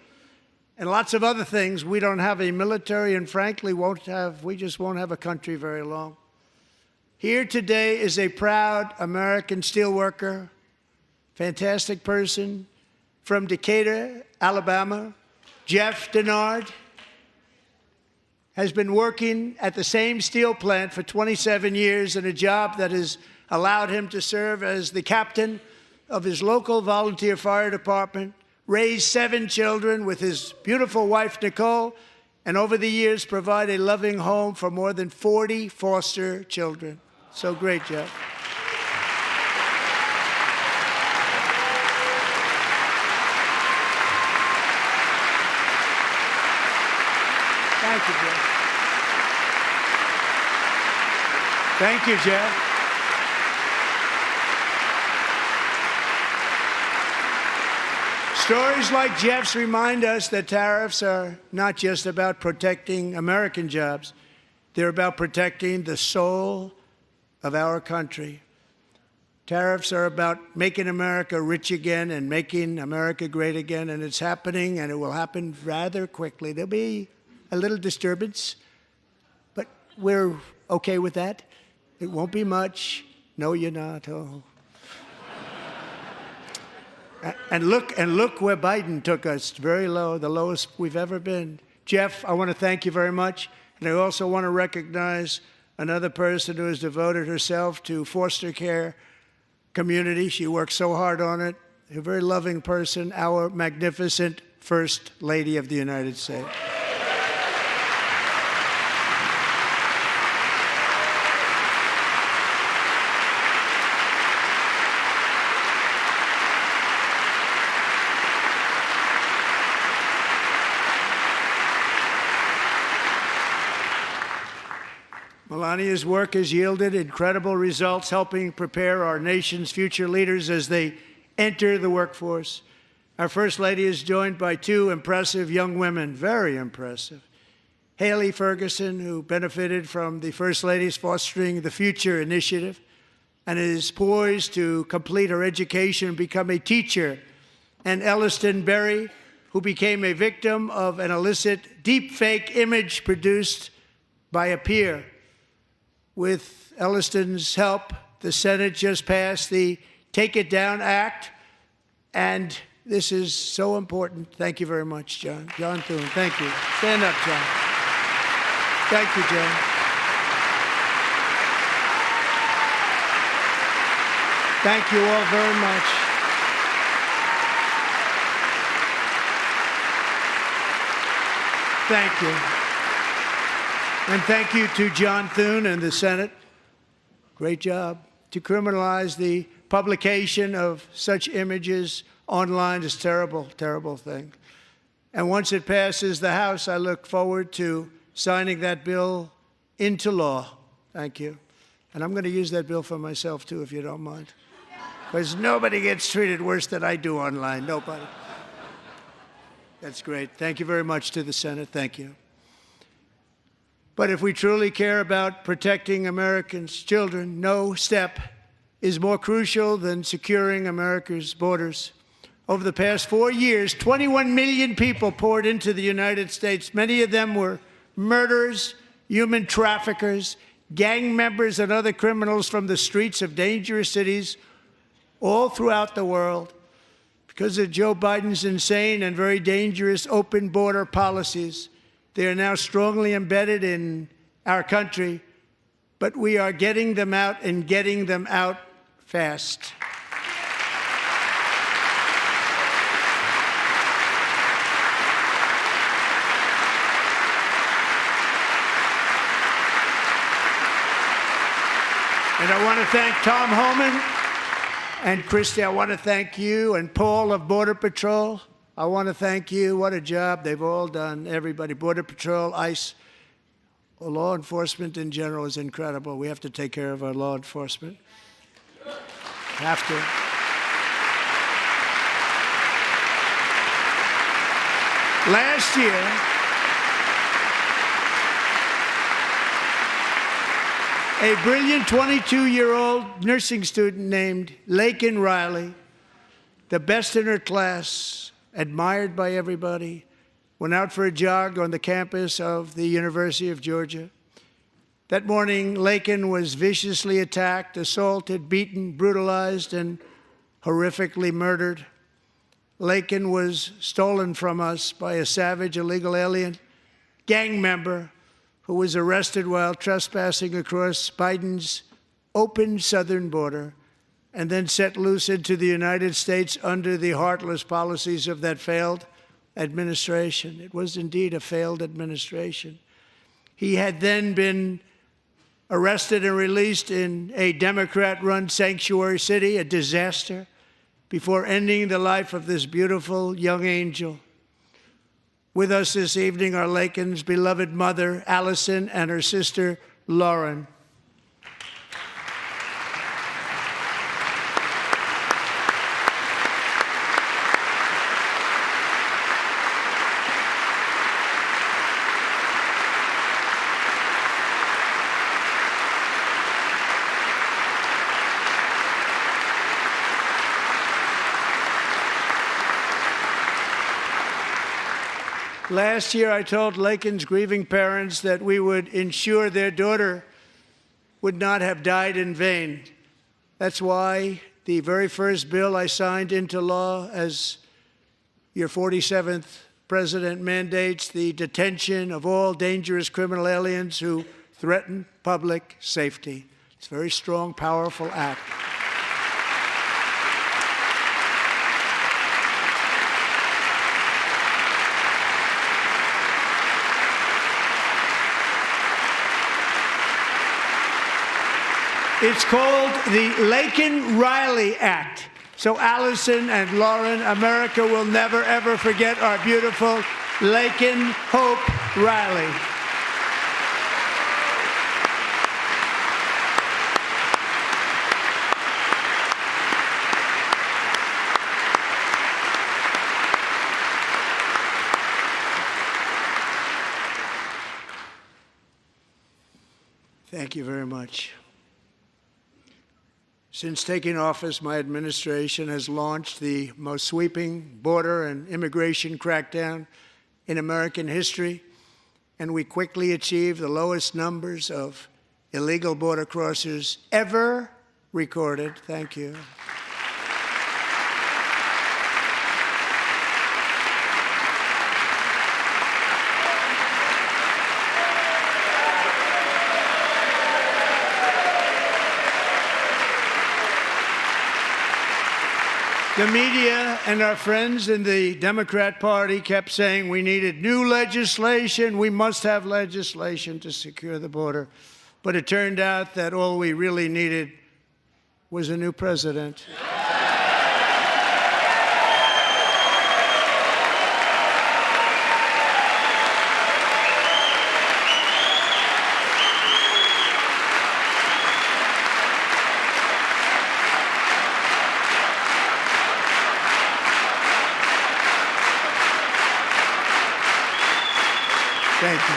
and lots of other things, we don't have a military, and frankly, we just won't have a country very long. Here today is a proud American steelworker, fantastic person from Decatur, Alabama, Jeff Denard. Has been working at the same steel plant for 27 years in a job that has allowed him to serve as the captain of his local volunteer fire department, raise 7 children with his beautiful wife, Nicole, and over the years provide a loving home for more than 40 foster children. So great, Jeff. Thank you, Jeff. Thank you, Jeff. Stories like Jeff's remind us that tariffs are not just about protecting American jobs. They're about protecting the soul of our country. Tariffs are about making America rich again and making America great again, and it's happening, and it will happen rather quickly. There'll be a little disturbance, but we're okay with that. It won't be much. No, you're not. Oh. And look where Biden took us. Very low, the lowest we've ever been. Jeff, I want to thank you very much. And I also want to recognize another person who has devoted herself to foster care community. She works so hard on it. A very loving person, our magnificent First Lady of the United States. Melania's work has yielded incredible results, helping prepare our nation's future leaders as they enter the workforce. Our First Lady is joined by 2 impressive young women, very impressive. Haley Ferguson, who benefited from the First Lady's Fostering the Future initiative and is poised to complete her education and become a teacher. And Elliston Berry, who became a victim of an illicit deepfake image produced by a peer. With Elliston's help, the Senate just passed the Take It Down Act, and this is so important. Thank you very much, John. John Thune, thank you. Stand up, John. Thank you, John. Thank you all very much. Thank you. And thank you to John Thune and the Senate. Great job. To criminalize the publication of such images online is a terrible, terrible thing. And once it passes the House, I look forward to signing that bill into law. Thank you. And I'm going to use that bill for myself, too, if you don't mind. Because nobody gets treated worse than I do online. Nobody. That's great. Thank you very much to the Senate. Thank you. But if we truly care about protecting Americans' children, no step is more crucial than securing America's borders. Over the past 4 years, 21 million people poured into the United States. Many of them were murderers, human traffickers, gang members, and other criminals from the streets of dangerous cities all throughout the world. Because of Joe Biden's insane and very dangerous open border policies, they are now strongly embedded in our country, but we are getting them out and getting them out fast. And I want to thank Tom Homan and Christy. I want to thank you and Paul of Border Patrol. I want to thank you. What a job they've all done, everybody. Border Patrol, ICE, law enforcement in general is incredible. We have to take care of our law enforcement. Have to. Last year, a brilliant 22-year-old nursing student named Lakin Riley, the best in her class, admired by everybody, went out for a jog on the campus of the University of Georgia. That morning, Lakin was viciously attacked, assaulted, beaten, brutalized, and horrifically murdered. Lakin was stolen from us by a savage illegal alien gang member who was arrested while trespassing across Biden's open southern border and then set loose into the United States under the heartless policies of that failed administration. It was indeed a failed administration. He had then been arrested and released in a Democrat-run sanctuary city, a disaster, before ending the life of this beautiful young angel. With us this evening are Lakin's beloved mother, Allison, and her sister, Lauren. Last year, I told Lakin's grieving parents that we would ensure their daughter would not have died in vain. That's why the very first bill I signed into law as your 47th president mandates the detention of all dangerous criminal aliens who threaten public safety. It's a very strong, powerful act. It's called the Lakin-Riley Act. So Allison and Lauren, America will never, ever forget our beautiful Lakin Hope Riley. Thank you very much. Since taking office, my administration has launched the most sweeping border and immigration crackdown in American history, and we quickly achieved the lowest numbers of illegal border crossers ever recorded. Thank you. The media and our friends in the Democrat Party kept saying we needed new legislation, we must have legislation to secure the border. But it turned out that all we really needed was a new president. Thank you.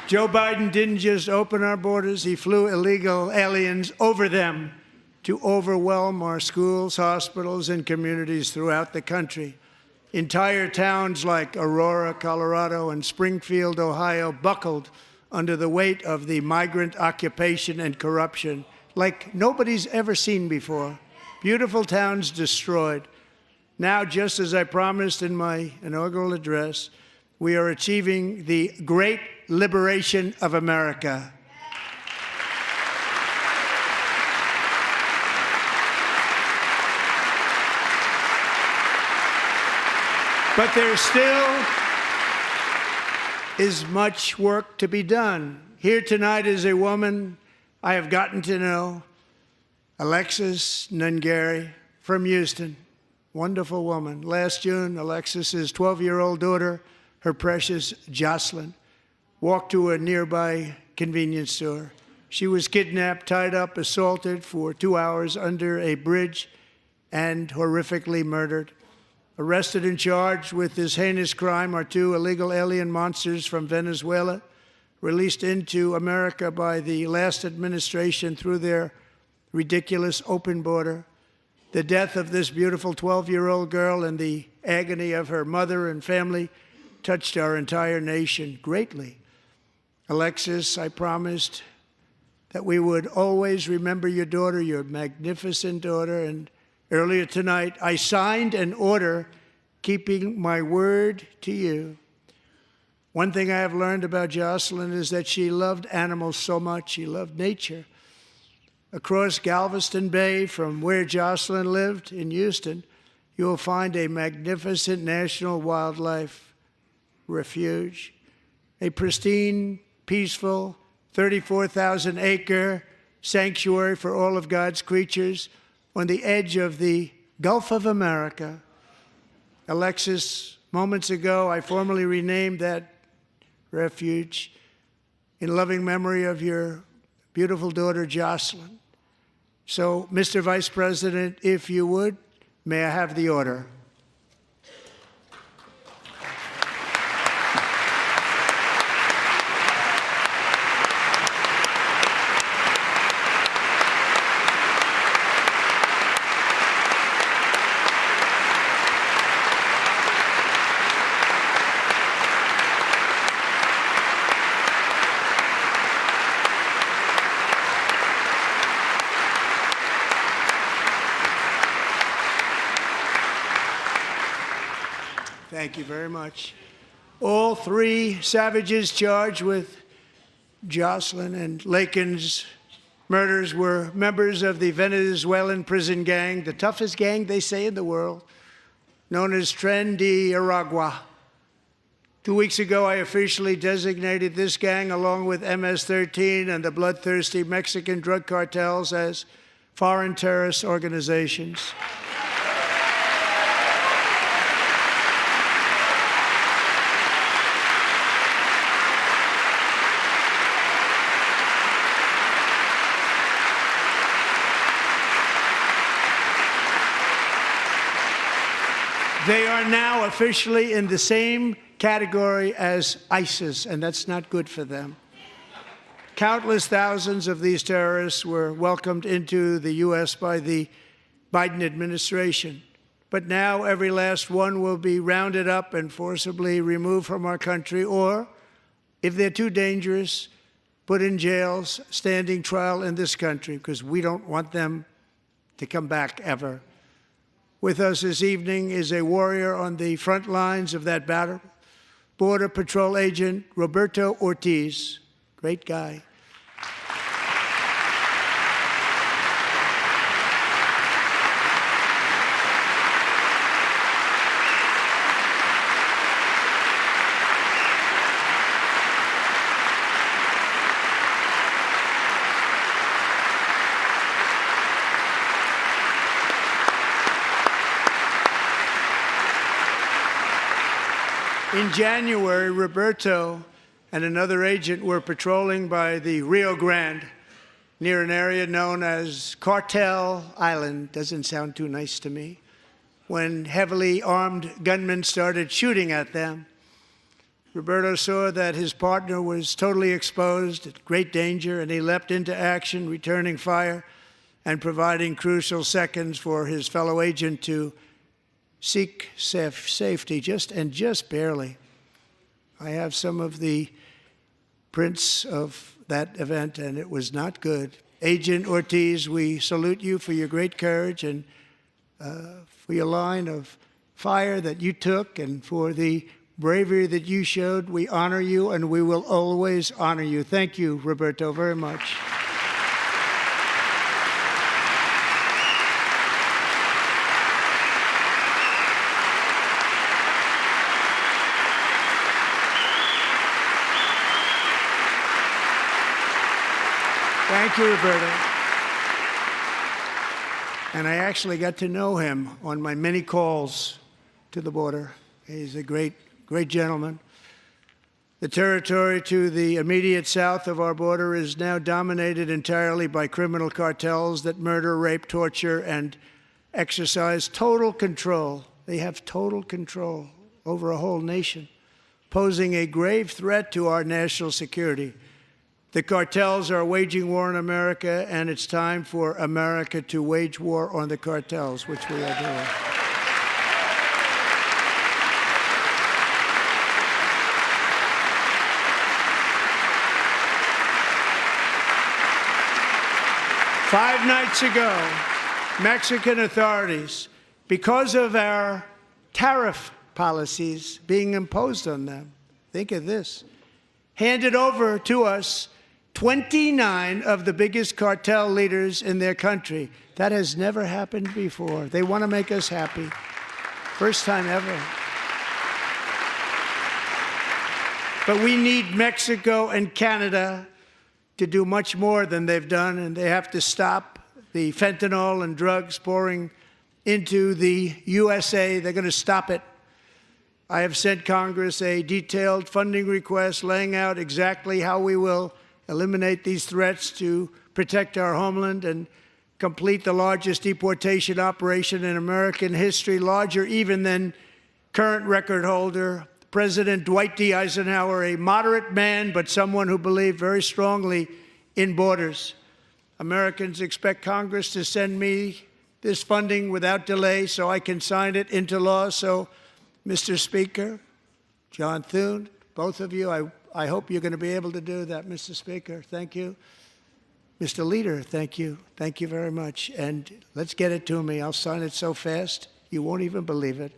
Joe Biden didn't just open our borders, he flew illegal aliens over them to overwhelm our schools, hospitals, and communities throughout the country. Entire towns like Aurora, Colorado, and Springfield, Ohio, buckled under the weight of the migrant occupation and corruption like nobody's ever seen before. Beautiful towns destroyed. Now, just as I promised in my inaugural address, we are achieving the great liberation of America. But there still is much work to be done. Here tonight is a woman I have gotten to know, Alexis Nungari from Houston. Wonderful woman. Last June, Alexis's 12-year-old daughter, her precious Jocelyn, walked to a nearby convenience store. She was kidnapped, tied up, assaulted for 2 hours under a bridge, and horrifically murdered. Arrested and charged with this heinous crime are 2 illegal alien monsters from Venezuela, released into America by the last administration through their ridiculous open border. The death of this beautiful 12-year-old girl and the agony of her mother and family touched our entire nation greatly. Alexis, I promised that we would always remember your daughter, your magnificent daughter, and earlier tonight, I signed an order keeping my word to you. One thing I have learned about Jocelyn is that she loved animals so much. She loved nature. Across Galveston Bay, from where Jocelyn lived in Houston, you will find a magnificent national wildlife refuge, a pristine, peaceful, 34,000-acre sanctuary for all of God's creatures on the edge of the Gulf of America. Alexis, moments ago, I formally renamed that refuge in loving memory of your beautiful daughter, Jocelyn. So, Mr. Vice President, if you would, may I have the order? Thank you very much. All 3 savages charged with Jocelyn and Lakin's murders were members of the Venezuelan prison gang, the toughest gang, they say, in the world, known as Tren de Aragua. 2 weeks ago, I officially designated this gang, along with MS-13 and the bloodthirsty Mexican drug cartels, as foreign terrorist organizations. They are now officially in the same category as ISIS, and that's not good for them. Countless thousands of these terrorists were welcomed into the U.S. by the Biden administration. But now every last one will be rounded up and forcibly removed from our country, or, if they're too dangerous, put in jails, standing trial in this country, because we don't want them to come back ever. With us this evening is a warrior on the front lines of that battle, Border Patrol Agent Roberto Ortiz. Great guy. In January, Roberto and another agent were patrolling by the Rio Grande near an area known as Cartel Island. Doesn't sound too nice to me. When heavily armed gunmen started shooting at them. Roberto saw that his partner was totally exposed, at great danger, and he leapt into action, returning fire and providing crucial seconds for his fellow agent to seek safety, just barely. I have some of the prints of that event, and it was not good. Agent Ortiz, we salute you for your great courage and for your line of fire that you took and for the bravery that you showed. We honor you, and we will always honor you. Thank you, Roberto, very much. Thank you, Roberto. And I actually got to know him on my many calls to the border. He's a great gentleman. The territory to the immediate south of our border is now dominated entirely by criminal cartels that murder, rape, torture, and exercise total control. They have total control over a whole nation, posing a grave threat to our national security. The cartels are waging war on America, and it's time for America to wage war on the cartels, which we are doing. Five nights ago, Mexican authorities, because of our tariff policies being imposed on them, think of this, handed over to us 29 of the biggest cartel leaders in their country. That has never happened before. They want to make us happy. First time ever. But we need Mexico and Canada to do much more than they've done, and they have to stop the fentanyl and drugs pouring into the USA. They're going to stop it. I have sent Congress a detailed funding request laying out exactly how we will eliminate these threats to protect our homeland and complete the largest deportation operation in American history, larger even than current record holder, President Dwight D. Eisenhower, a moderate man, but someone who believed very strongly in borders. Americans expect Congress to send me this funding without delay so I can sign it into law. So, Mr. Speaker, John Thune, both of you, I hope you're going to be able to do that, Mr. Speaker. Thank you. Mr. Leader, thank you. Thank you very much. And let's get it to me. I'll sign it so fast, you won't even believe it.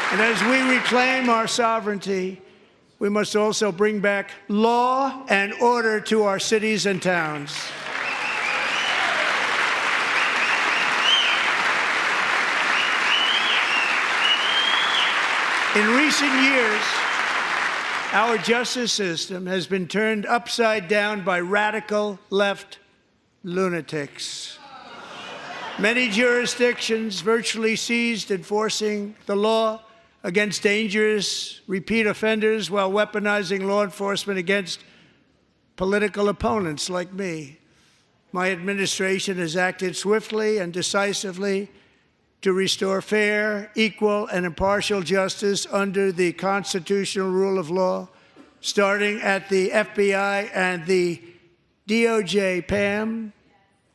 And as we reclaim our sovereignty, we must also bring back law and order to our cities and towns. In recent years, our justice system has been turned upside down by radical left lunatics. Many jurisdictions virtually ceased enforcing the law against dangerous repeat offenders while weaponizing law enforcement against political opponents like me. My administration has acted swiftly and decisively to restore fair, equal, and impartial justice under the constitutional rule of law, starting at the FBI and the DOJ. Pam,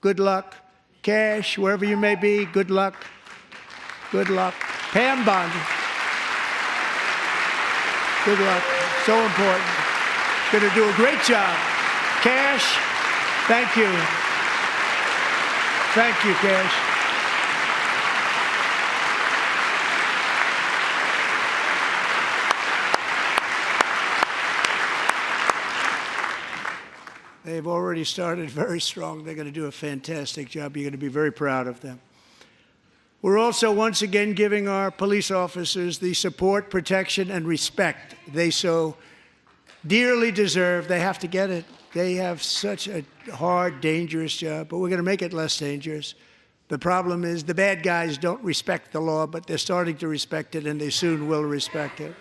good luck. Cash, wherever you may be, good luck. Good luck. Pam Bondi. Good luck. So important. Going to do a great job. Cash, thank you. Thank you, Cash. They've already started very strong. They're going to do a fantastic job. You're going to be very proud of them. We're also once again giving our police officers the support, protection, and respect they so dearly deserve. They have to get it. They have such a hard, dangerous job, but we're going to make it less dangerous. The problem is the bad guys don't respect the law, but they're starting to respect it, and they soon will respect it.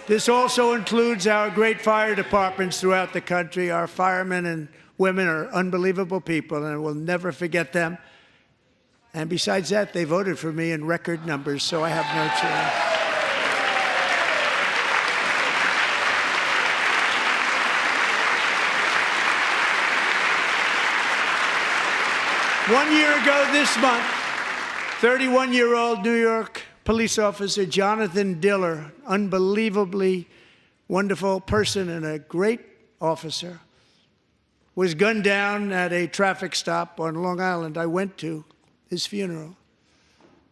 This also includes our great fire departments throughout the country. Our firemen and women are unbelievable people, and we'll never forget them. And besides that, they voted for me in record numbers, so I have no choice. 1 year ago this month, 31-year-old New York police officer Jonathan Diller, unbelievably wonderful person and a great officer, was gunned down at a traffic stop on Long Island. I went to his funeral.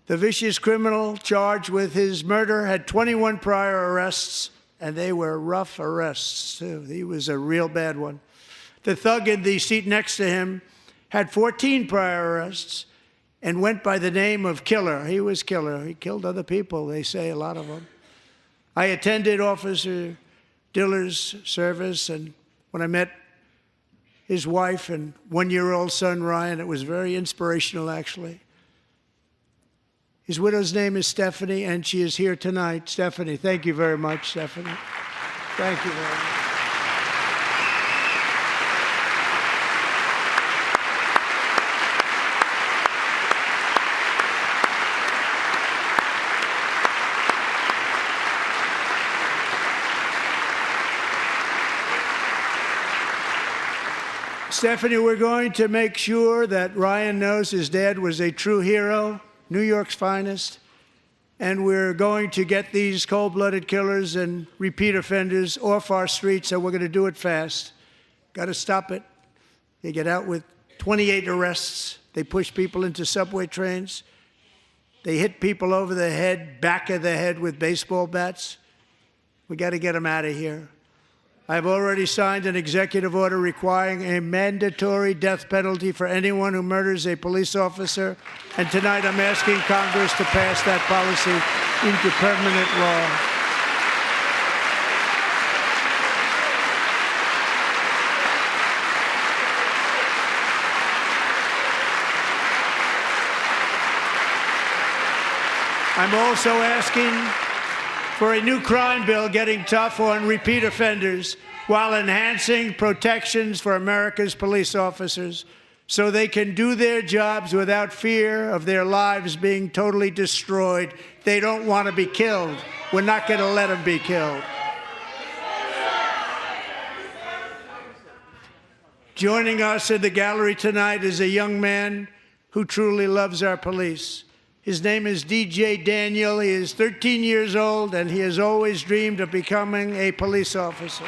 The vicious criminal charged with his murder had 21 prior arrests, and they were rough arrests, too. He was a real bad one. The thug in the seat next to him had 14 prior arrests and went by the name of Killer. He was Killer. He killed other people, they say, a lot of them. I attended Officer Diller's service, and when I met his wife and one-year-old son, Ryan, it was very inspirational, actually. His widow's name is Stephanie, and she is here tonight. Stephanie, thank you very much, Stephanie. Thank you very much. Stephanie, we're going to make sure that Ryan knows his dad was a true hero, New York's finest, and we're going to get these cold-blooded killers and repeat offenders off our streets, and we're going to do it fast. Got to stop it. They get out with 28 arrests. They push people into subway trains. They hit people over the head, back of the head with baseball bats. We got to get them out of here. I've already signed an executive order requiring a mandatory death penalty for anyone who murders a police officer, and tonight I'm asking Congress to pass that policy into permanent law. I'm also asking for a new crime bill getting tough on repeat offenders while enhancing protections for America's police officers so they can do their jobs without fear of their lives being totally destroyed. They don't want to be killed. We're not going to let them be killed. Joining us in the gallery tonight is a young man who truly loves our police. His name is DJ Daniel. He is 13 years old, and he has always dreamed of becoming a police officer.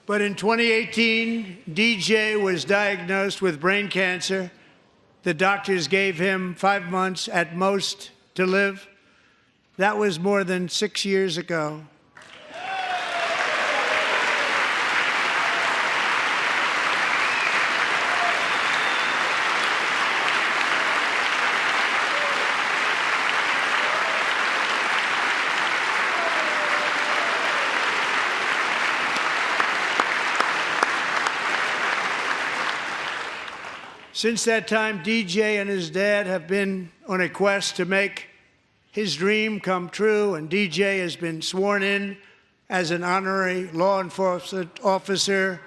But in 2018, DJ was diagnosed with brain cancer. The doctors gave him 5 months at most to live. That was more than 6 years ago. Since that time, DJ and his dad have been on a quest to make his dream come true, and DJ has been sworn in as an honorary law enforcement officer,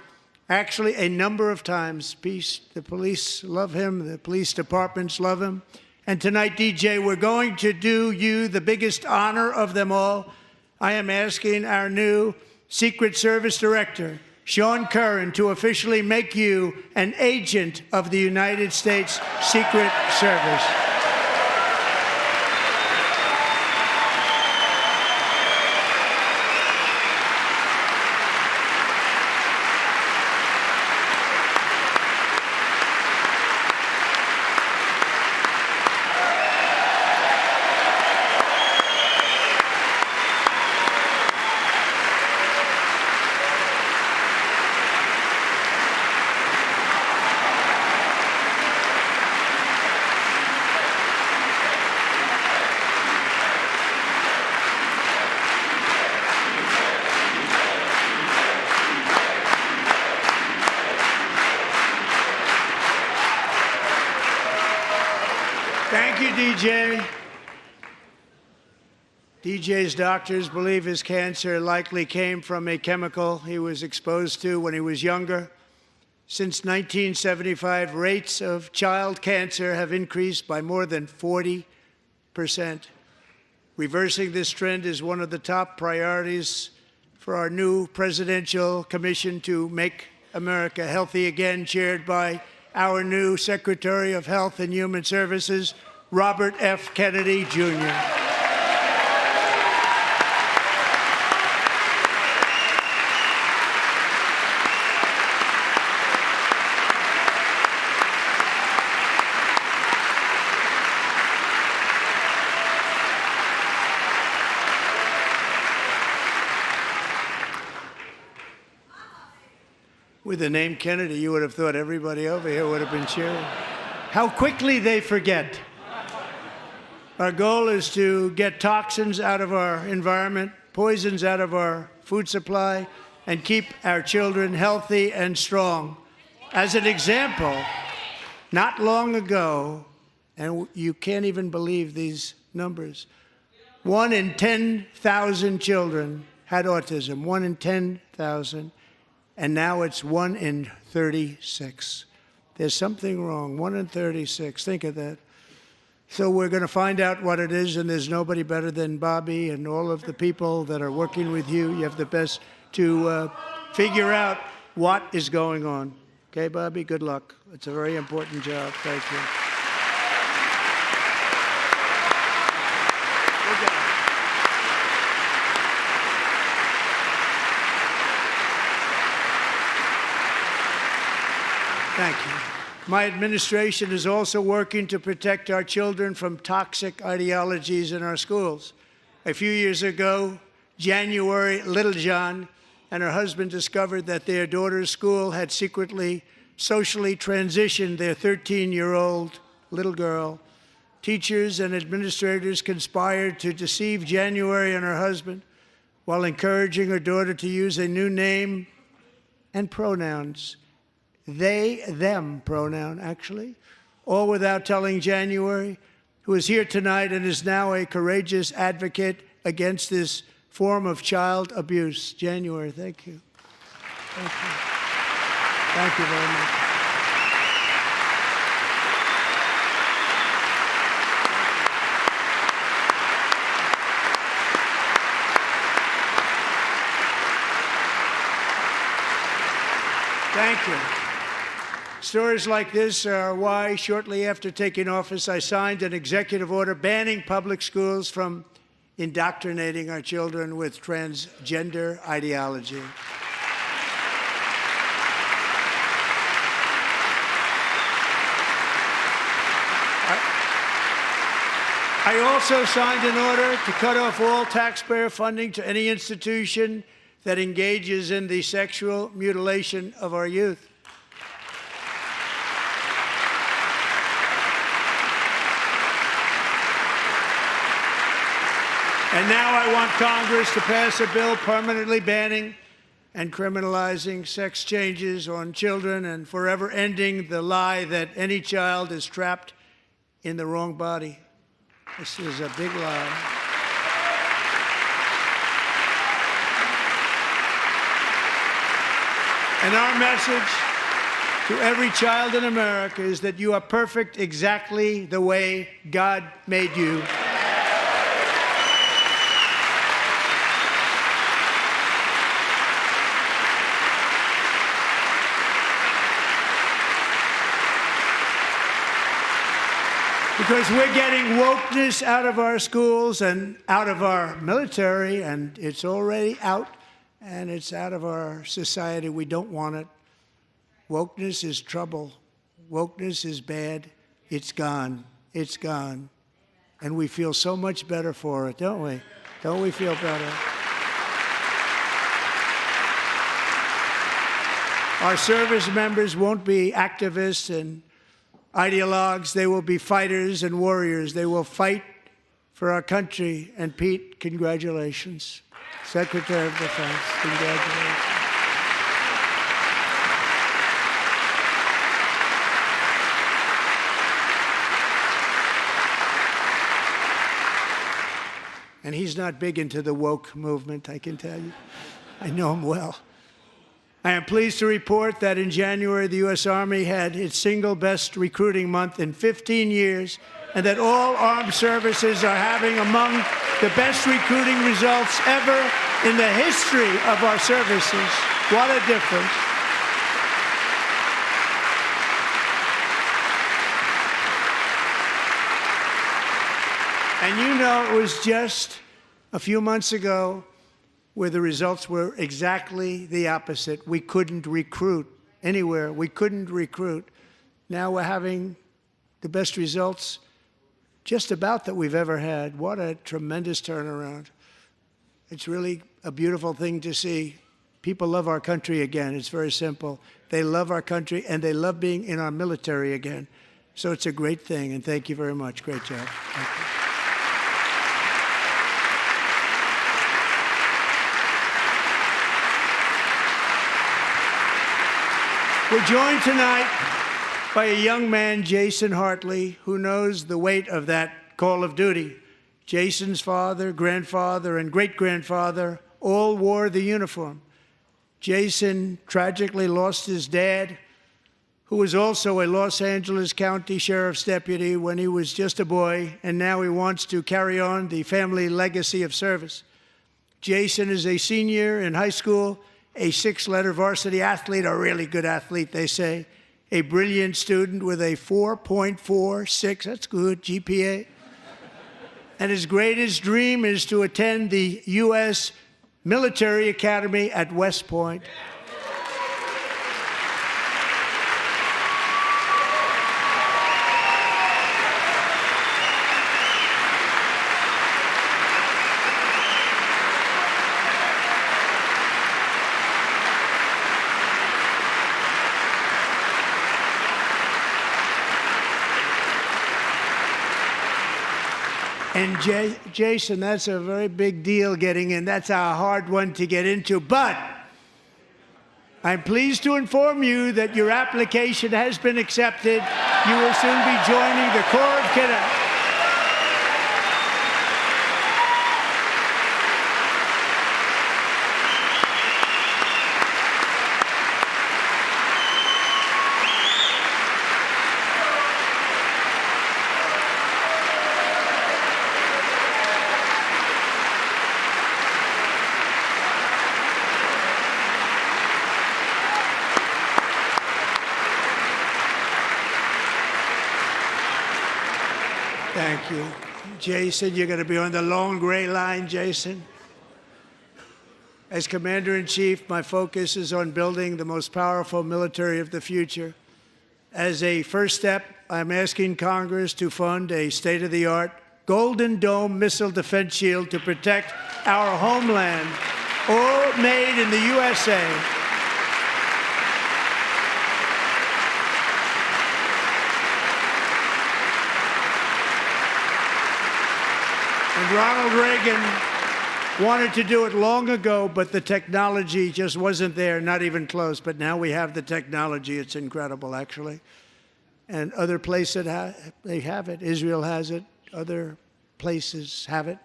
actually a number of times. The police love him, the police departments love him. And tonight, DJ, we're going to do you the biggest honor of them all. I am asking our new Secret Service Director, Sean Curran, to officially make you an agent of the United States Secret Service. Thank you, DJ. DJ's doctors believe his cancer likely came from a chemical he was exposed to when he was younger. Since 1975, rates of child cancer have increased by more than 40%. Reversing this trend is one of the top priorities for our new presidential commission to make America healthy again, chaired by our new Secretary of Health and Human Services, Robert F. Kennedy, Jr. With the name Kennedy, you would have thought everybody over here would have been cheering. How quickly they forget. Our goal is to get toxins out of our environment, poisons out of our food supply, and keep our children healthy and strong. As an example, not long ago, and you can't even believe these numbers, 1 in 10,000 children had autism, 1 in 10,000. And now it's 1 in 36. There's something wrong, 1 in 36. Think of that. So we're going to find out what it is, and there's nobody better than Bobby and all of the people that are working with you. You have the best to figure out what is going on. Okay, Bobby, good luck. It's a very important job. Thank you. Good job. Thank you. My administration is also working to protect our children from toxic ideologies in our schools. A few years ago, January Littlejohn and her husband discovered that their daughter's school had secretly socially transitioned their 13-year-old little girl. Teachers and administrators conspired to deceive January and her husband while encouraging her daughter to use a new name and pronouns. They, them pronoun, actually, all without telling January, who is here tonight and is now a courageous advocate against this form of child abuse. January, thank you. Thank you. Thank you very much. Thank you. Stories like this are why, shortly after taking office, I signed an executive order banning public schools from indoctrinating our children with transgender ideology. I also signed an order to cut off all taxpayer funding to any institution that engages in the sexual mutilation of our youth. And now I want Congress to pass a bill permanently banning and criminalizing sex changes on children and forever ending the lie that any child is trapped in the wrong body. This is a big lie. And our message to every child in America is that you are perfect exactly the way God made you. Because we're getting wokeness out of our schools and out of our military, and it's already out, and it's out of our society. We don't want it. Wokeness is trouble. Wokeness is bad. It's gone. It's gone. And we feel so much better for it, don't we? Don't we feel better? Our service members won't be activists and ideologues. They will be fighters and warriors. They will fight for our country. And Pete, congratulations. Secretary of Defense, congratulations. And he's not big into the woke movement, I can tell you. I know him well. I am pleased to report that in January, the U.S. Army had its single best recruiting month in 15 years, and that all armed services are having among the best recruiting results ever in the history of our services. What a difference. And you know, it was just a few months ago where the results were exactly the opposite. We couldn't recruit anywhere. We couldn't recruit. Now we're having the best results just about that we've ever had. What a tremendous turnaround. It's really a beautiful thing to see. People love our country again. It's very simple. They love our country, and they love being in our military again. So it's a great thing, and thank you very much. Great job. Thank you. We're joined tonight by a young man, Jason Hartley, who knows the weight of that call of duty. Jason's father, grandfather, and great-grandfather all wore the uniform. Jason tragically lost his dad, who was also a Los Angeles County Sheriff's deputy when he was just a boy, and now he wants to carry on the family legacy of service. Jason is a senior in high school, a six-letter varsity athlete, a really good athlete, they say, a brilliant student with a 4.46, that's good, GPA. And his greatest dream is to attend the U.S. Military Academy at West Point. And Jason, that's a very big deal getting in. That's a hard one to get into. But I'm pleased to inform you that your application has been accepted. You will soon be joining the Corps of Cadets. Thank you. Jason, you're going to be on the long gray line, Jason. As Commander-in-Chief, my focus is on building the most powerful military of the future. As a first step, I'm asking Congress to fund a state-of-the-art Golden Dome missile defense shield to protect our homeland, all made in the USA. And Ronald Reagan wanted to do it long ago, but the technology just wasn't there, not even close. But now we have the technology. It's incredible, actually. And other places, they have it. Israel has it. Other places have it.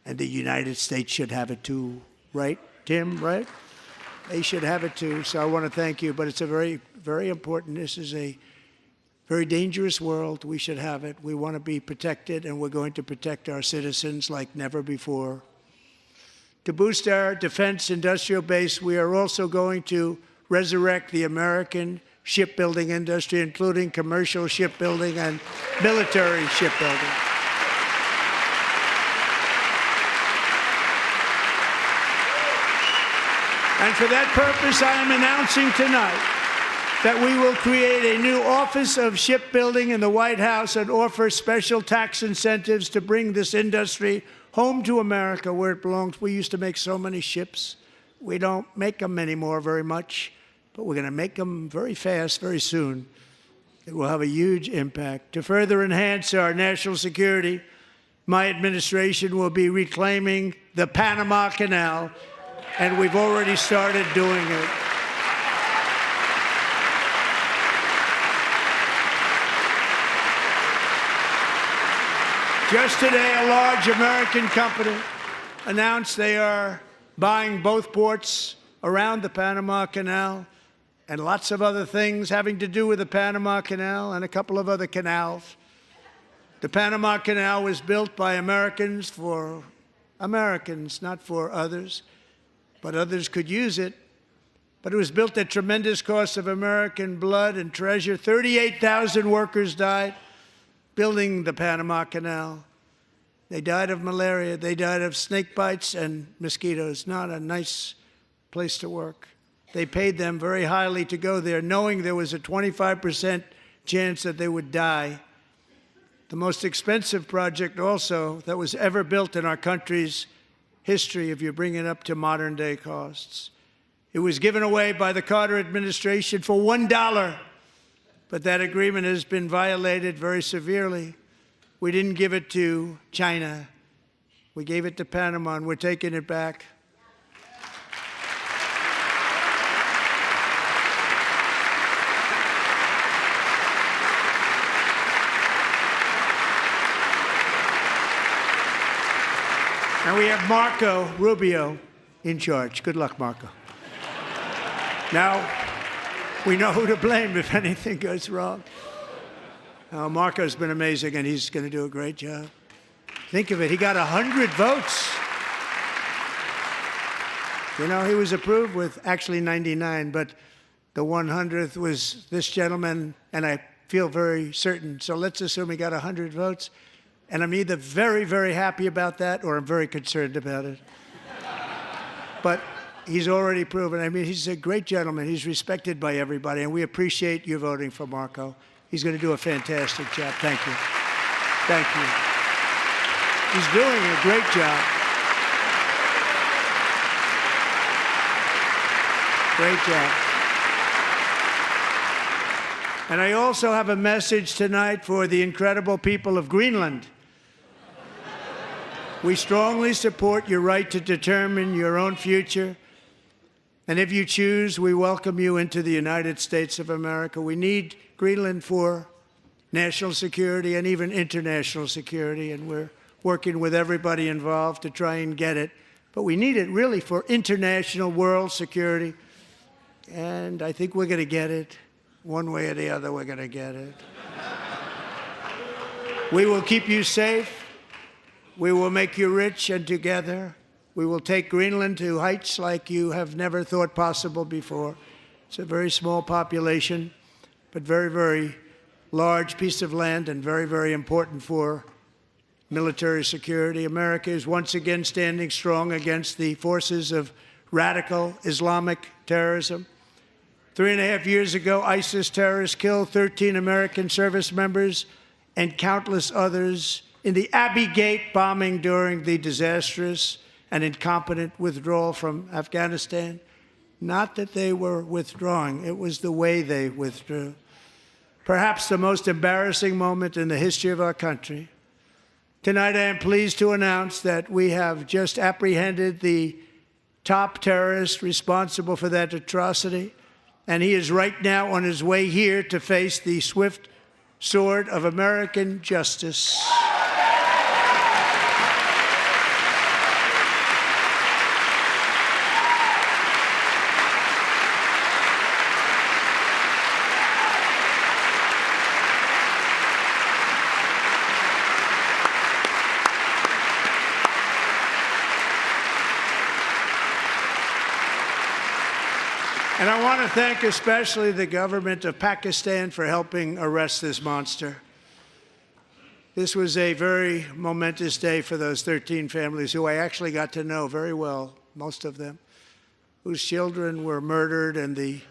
And the United States should have it too, right, Tim, right? They should have it too. So I want to thank you. But it's a very, very important. This is a very dangerous world. We should have it. We want to be protected, and we're going to protect our citizens like never before. To boost our defense industrial base, we are also going to resurrect the American shipbuilding industry, including commercial shipbuilding and military shipbuilding. And for that purpose, I am announcing tonight that we will create a new Office of Shipbuilding in the White House and offer special tax incentives to bring this industry home to America where it belongs. We used to make so many ships. We don't make them anymore very much, but we're going to make them very fast, very soon. It will have a huge impact. To further enhance our national security, my administration will be reclaiming the Panama Canal, and we've already started doing it. Just today, a large American company announced they are buying both ports around the Panama Canal and lots of other things having to do with the Panama Canal and a couple of other canals. The Panama Canal was built by Americans for Americans, not for others, but others could use it. But it was built at tremendous cost of American blood and treasure. 38,000 workers died building the Panama Canal. They died of malaria. They died of snake bites and mosquitoes. Not a nice place to work. They paid them very highly to go there, knowing there was a 25% chance that they would die. The most expensive project also that was ever built in our country's history, if you bring it up to modern day costs. It was given away by the Carter administration for $1, but that agreement has been violated very severely. We didn't give it to China. We gave it to Panama, and we're taking it back. And we have Marco Rubio in charge. Good luck, Marco. Now, we know who to blame if anything goes wrong. Marco's been amazing, and he's going to do a great job. Think of it. He got 100 votes. You know, he was approved with actually 99, but the 100th was this gentleman, and I feel very certain. So let's assume he got 100 votes. And I'm either very, very happy about that or I'm very concerned about it. But he's already proven. I mean, he's a great gentleman. He's respected by everybody, and we appreciate you voting for Marco. He's going to do a fantastic job. Thank you. Thank you. He's doing a great job. Great job. And I also have a message tonight for the incredible people of Greenland. We strongly support your right to determine your own future. And if you choose, we welcome you into the United States of America. We need Greenland for national security and even international security, and we're working with everybody involved to try and get it. But we need it really for international world security, and I think we're going to get it. One way or the other, we're going to get it. We will keep you safe. We will make you rich, and together we will take Greenland to heights like you have never thought possible before. It's a very small population, but very, very large piece of land and very, very important for military security. America is once again standing strong against the forces of radical Islamic terrorism. 3.5 years ago, ISIS terrorists killed 13 American service members and countless others in the Abbey Gate bombing during the disastrous and incompetent withdrawal from Afghanistan. Not that they were withdrawing, it was the way they withdrew. Perhaps the most embarrassing moment in the history of our country. Tonight, I am pleased to announce that we have just apprehended the top terrorist responsible for that atrocity, and he is right now on his way here to face the swift sword of American justice. And I want to thank especially the government of Pakistan for helping arrest this monster. This was a very momentous day for those 13 families who I actually got to know very well, most of them, whose children were murdered, and the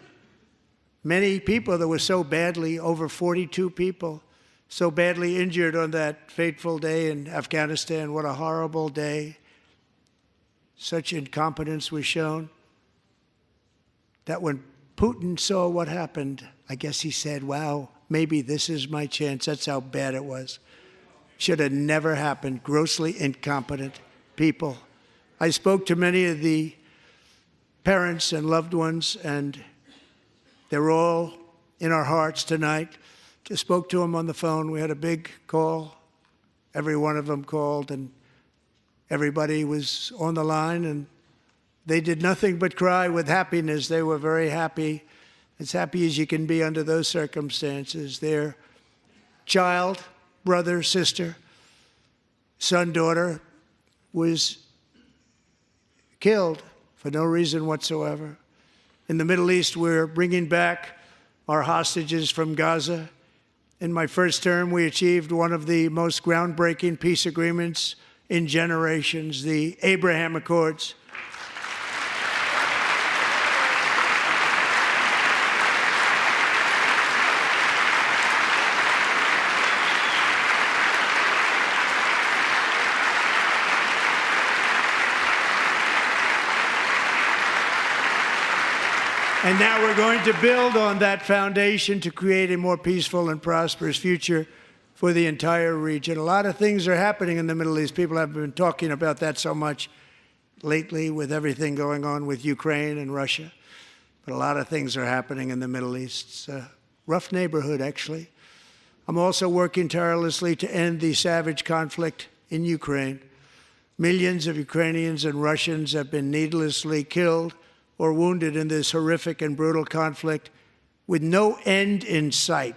many people that were so badly, over 42 people, so badly injured on that fateful day in Afghanistan. What a horrible day. Such incompetence was shown that when Putin saw what happened, I guess he said, wow, maybe this is my chance. That's how bad it was. Should have never happened. Grossly incompetent people. I spoke to many of the parents and loved ones, and they're all in our hearts tonight. Just spoke to them on the phone. We had a big call Every one of them called, and everybody was on the line, and they did nothing but cry with happiness. They were very happy, as happy as you can be under those circumstances. Their child, brother, sister, son, daughter was killed for no reason whatsoever. In the Middle East, we're bringing back our hostages from Gaza. In my first term, we achieved one of the most groundbreaking peace agreements in generations, the Abraham Accords. And now we're going to build on that foundation to create a more peaceful and prosperous future for the entire region. A lot of things are happening in the Middle East. People have been talking about that so much lately with everything going on with Ukraine and Russia. But a lot of things are happening in the Middle East. It's a rough neighborhood, actually. I'm also working tirelessly to end the savage conflict in Ukraine. Millions of Ukrainians and Russians have been needlessly killed or wounded in this horrific and brutal conflict with no end in sight.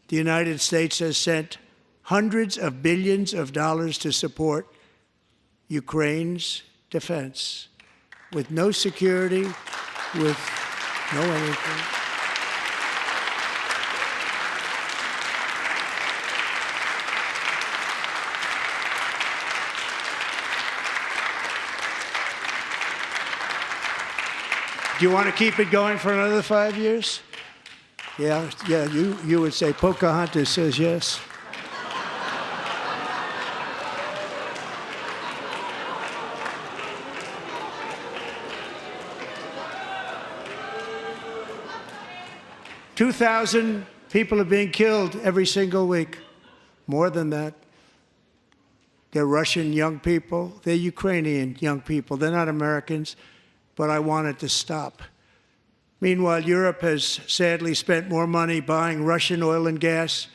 The United States has sent hundreds of billions of dollars to support Ukraine's defense with no security, with no anything. Do you want to keep it going for another 5 years? Yeah, you would say Pocahontas says yes. $2,000 people are being killed every single week. More than that. They're Russian young people. They're Ukrainian young people. They're not Americans. But I want it to stop. Meanwhile, Europe has sadly spent more money buying Russian oil and gas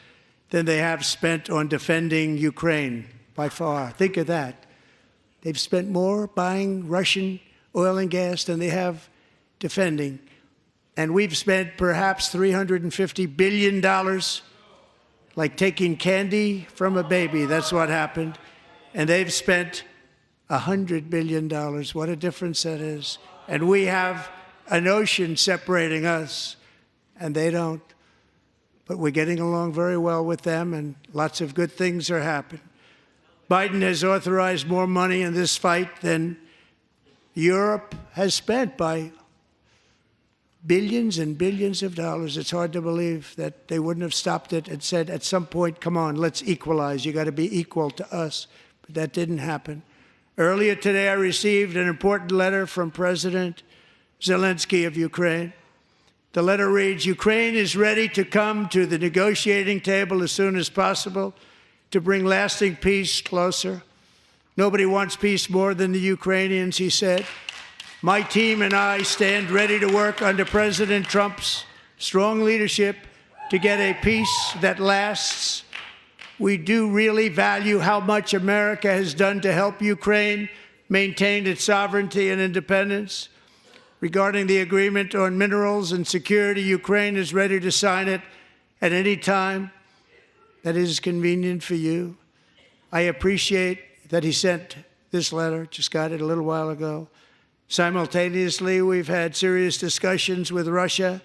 than they have spent on defending Ukraine, by far. Think of that. They've spent more buying Russian oil and gas than they have defending. And we've spent perhaps $350 billion, like taking candy from a baby. That's what happened. And they've spent $100 billion. What a difference that is. And we have an ocean separating us, and they don't. But we're getting along very well with them, and lots of good things are happening. Biden has authorized more money in this fight than Europe has spent by billions and billions of dollars. It's hard to believe that they wouldn't have stopped it and said, at some point, come on, let's equalize. You got to be equal to us. But that didn't happen. Earlier today, I received an important letter from President Zelensky of Ukraine. The letter reads, Ukraine is ready to come to the negotiating table as soon as possible to bring lasting peace closer. Nobody wants peace more than the Ukrainians, he said. My team and I stand ready to work under President Trump's strong leadership to get a peace that lasts. We do really value how much America has done to help Ukraine maintain its sovereignty and independence. Regarding the agreement on minerals and security, Ukraine is ready to sign it at any time that is convenient for you. I appreciate that he sent this letter, just got it a little while ago. Simultaneously, we've had serious discussions with Russia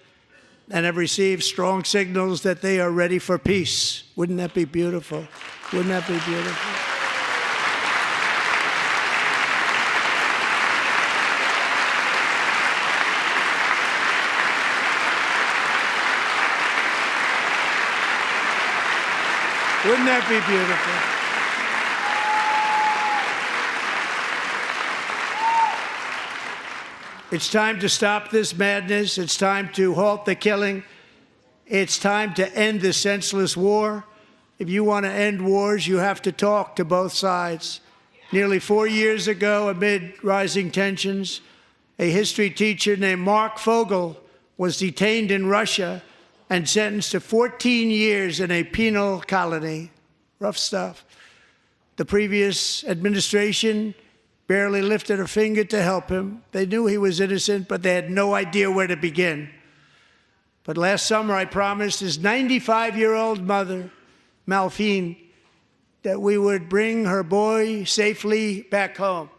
and have received strong signals that they are ready for peace. Wouldn't that be beautiful? Wouldn't that be beautiful? Wouldn't that be beautiful? It's time to stop this madness. It's time to halt the killing. It's time to end this senseless war. If you want to end wars, you have to talk to both sides. Nearly 4 years ago, amid rising tensions, a history teacher named Mark Fogel was detained in Russia and sentenced to 14 years in a penal colony. Rough stuff. The previous administration barely lifted a finger to help him. They knew he was innocent, but they had no idea where to begin. But last summer, I promised his 95-year-old mother, Malphine, that we would bring her boy safely back home.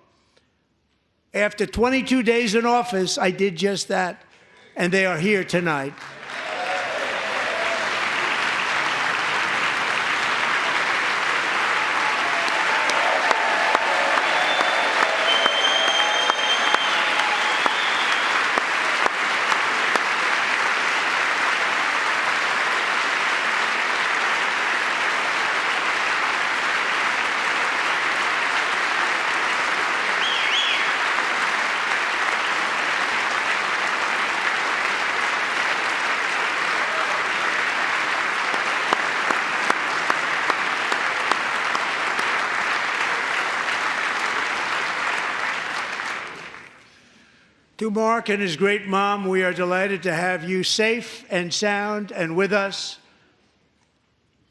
After 22 days in office, I did just that, and they are here tonight. To Mark and his great mom, we are delighted to have you safe and sound and with us.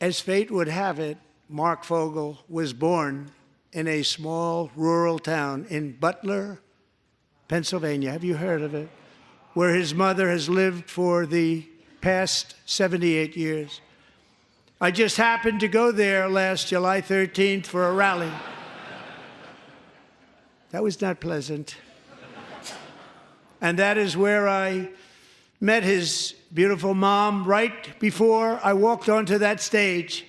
As fate would have it, Mark Fogel was born in a small rural town in Butler, Pennsylvania. Have you heard of it? Where his mother has lived for the past 78 years. I just happened to go there last July 13th for a rally. That was not pleasant. And that is where I met his beautiful mom right before I walked onto that stage.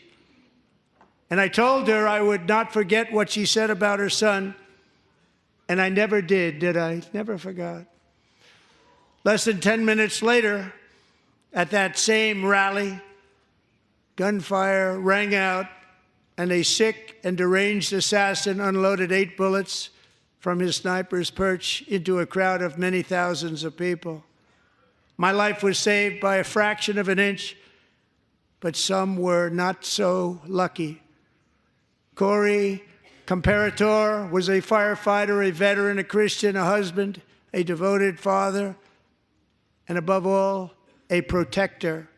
And I told her I would not forget what she said about her son. And I never did I? Never forgot. Less than 10 minutes later, at that same rally, gunfire rang out, and a sick and deranged assassin unloaded 8 bullets from his sniper's perch into a crowd of many thousands of people. My life was saved by a fraction of an inch, but some were not so lucky. Corey Comparator was a firefighter, a veteran, a Christian, a husband, a devoted father, and above all, a protector.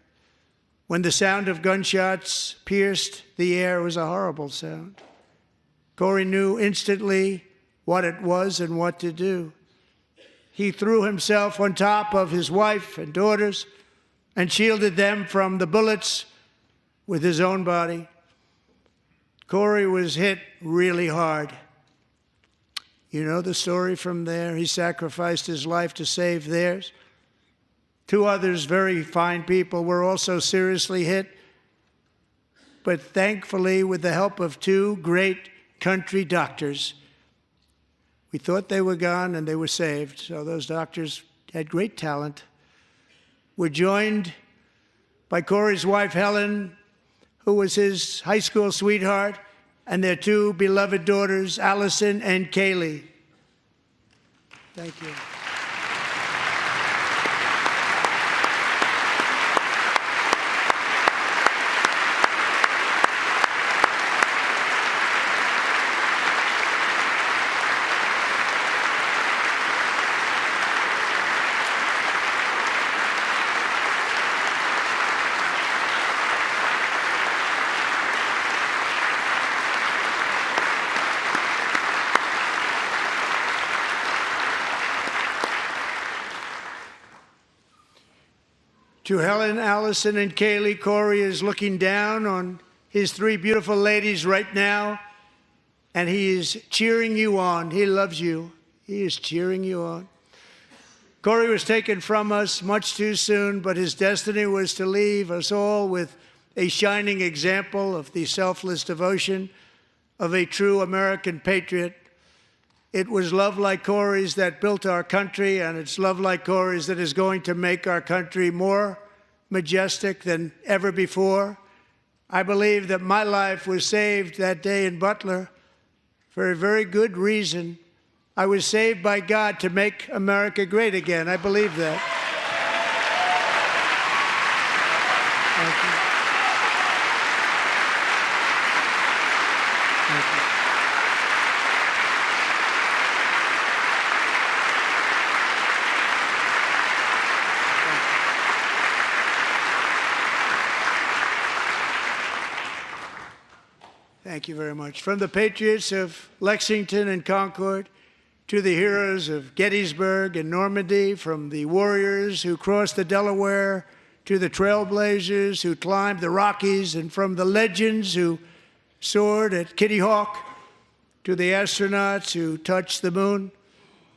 When the sound of gunshots pierced the air, it was a horrible sound. Corey knew instantly what it was and what to do. He threw himself on top of his wife and daughters and shielded them from the bullets with his own body. Corey was hit really hard. You know the story from there. He sacrificed his life to save theirs. 2 others, very fine people, were also seriously hit. But thankfully, with the help of 2 great country doctors, we thought they were gone, and they were saved. So those doctors had great talent. We're joined by Corey's wife, Helen, who was his high school sweetheart, and their 2 beloved daughters, Allison and Kaylee. Thank you. To Helen, Allison, and Kaylee, Corey is looking down on his 3 beautiful ladies right now, and he is cheering you on. He loves you. He is cheering you on. Corey was taken from us much too soon, but his destiny was to leave us all with a shining example of the selfless devotion of a true American patriot. It was love like Corey's that built our country, and it's love like Corey's that is going to make our country more majestic than ever before. I believe that my life was saved that day in Butler for a very good reason. I was saved by God to make America great again. I believe that. Thank you. Thank you. Thank you very much. From the patriots of Lexington and Concord to the heroes of Gettysburg and Normandy, from the warriors who crossed the Delaware to the trailblazers who climbed the Rockies, and from the legends who soared at Kitty Hawk to the astronauts who touched the moon,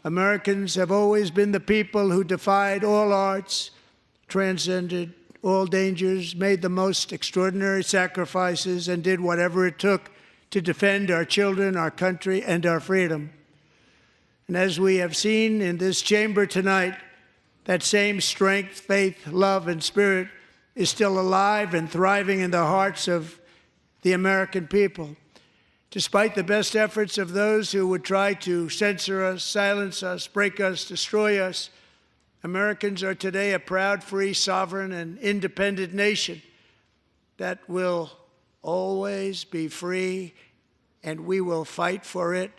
Americans have always been the people who defied all odds, transcended all dangers, made the most extraordinary sacrifices, and did whatever it took to defend our children, our country, and our freedom. And as we have seen in this chamber tonight, that same strength, faith, love, and spirit is still alive and thriving in the hearts of the American people. Despite the best efforts of those who would try to censor us, silence us, break us, destroy us, Americans are today a proud, free, sovereign, and independent nation that will always be free, and we will fight for it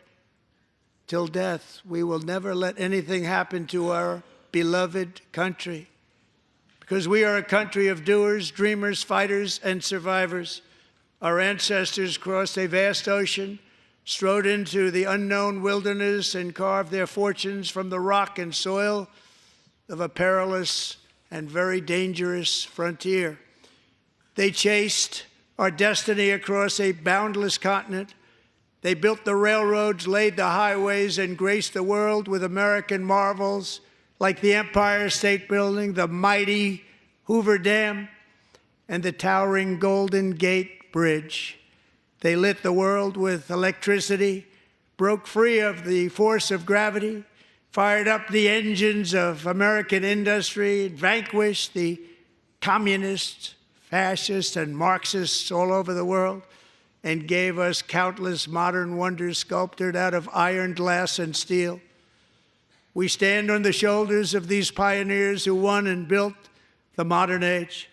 till death. We will never let anything happen to our beloved country, because we are a country of doers, dreamers, fighters, and survivors. Our ancestors crossed a vast ocean, strode into the unknown wilderness, and carved their fortunes from the rock and soil of a perilous and very dangerous frontier. They chased our destiny across a boundless continent. They built the railroads, laid the highways, and graced the world with American marvels like the Empire State Building, the mighty Hoover Dam, and the towering Golden Gate Bridge. They lit the world with electricity, broke free of the force of gravity, fired up the engines of American industry, vanquished the communists, fascists, and Marxists all over the world, and gave us countless modern wonders sculptured out of iron, glass, and steel. We stand on the shoulders of these pioneers who won and built the modern age,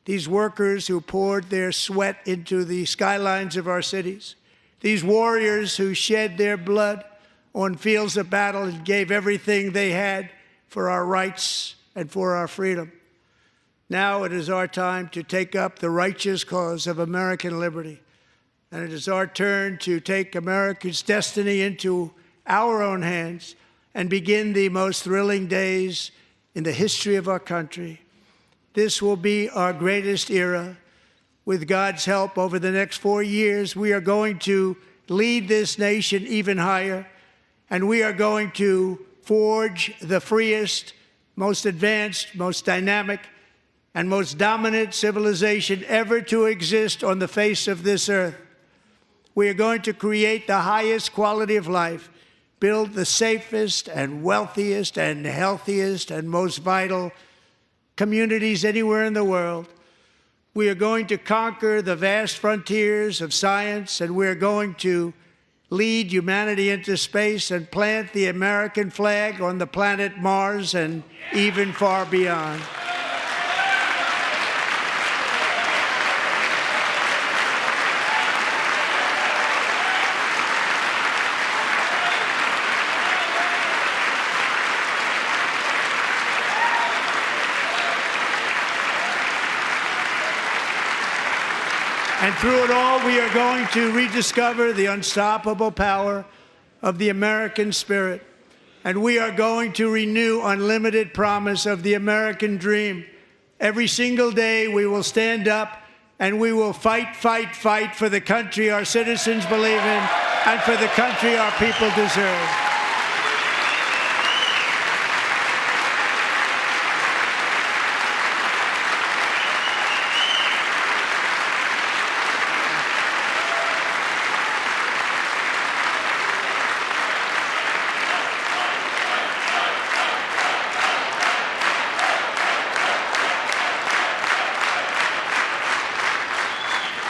these workers who poured their sweat into the skylines of our cities, these warriors who shed their blood on fields of battle and gave everything they had for our rights and for our freedom. Now it is our time to take up the righteous cause of American liberty, and it is our turn to take America's destiny into our own hands and begin the most thrilling days in the history of our country. This will be our greatest era. With God's help, over the next 4 years, we are going to lead this nation even higher, and we are going to forge the freest, most advanced, most dynamic, and most dominant civilization ever to exist on the face of this earth. We are going to create the highest quality of life, build the safest and wealthiest and healthiest and most vital communities anywhere in the world. We are going to conquer the vast frontiers of science, and we are going to lead humanity into space and plant the American flag on the planet Mars and even far beyond. And through it all, we are going to rediscover the unstoppable power of the American spirit. And we are going to renew unlimited promise of the American dream. Every single day, we will stand up and we will fight, fight, fight for the country our citizens believe in and for the country our people deserve.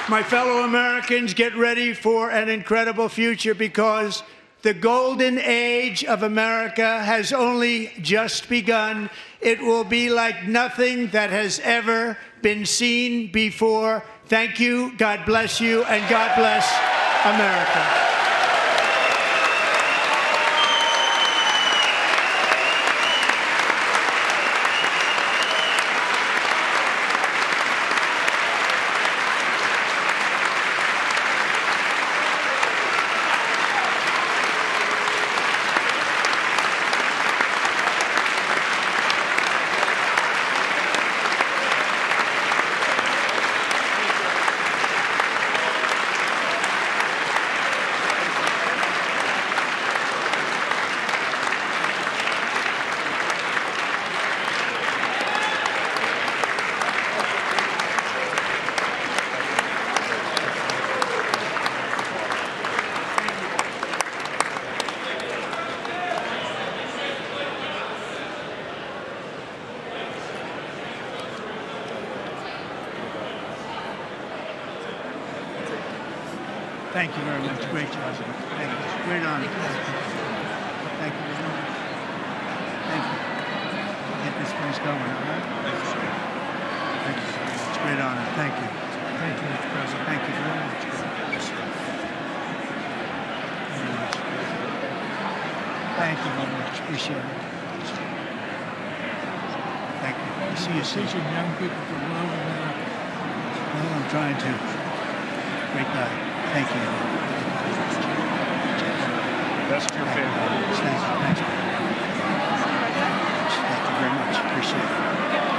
My fellow Americans, get ready for an incredible future, because the golden age of America has only just begun. It will be like nothing that has ever been seen before. Thank you, God bless you, and God bless America. Thank you very much. Great job. Thank you. Great honor. Thank you. Thank you. Get this place going, all right? Thank you, sir. Thank you. It's a great honor. Thank you. Thank you, Mr. President. Thank you very much. Thank you very much. Appreciate it. Thank you. See you soon. Teaching young people to love America. Well, I'm trying to. Great night. Thank you. That's your favorite. Thank you. Thank you. Thank you very much. Appreciate it.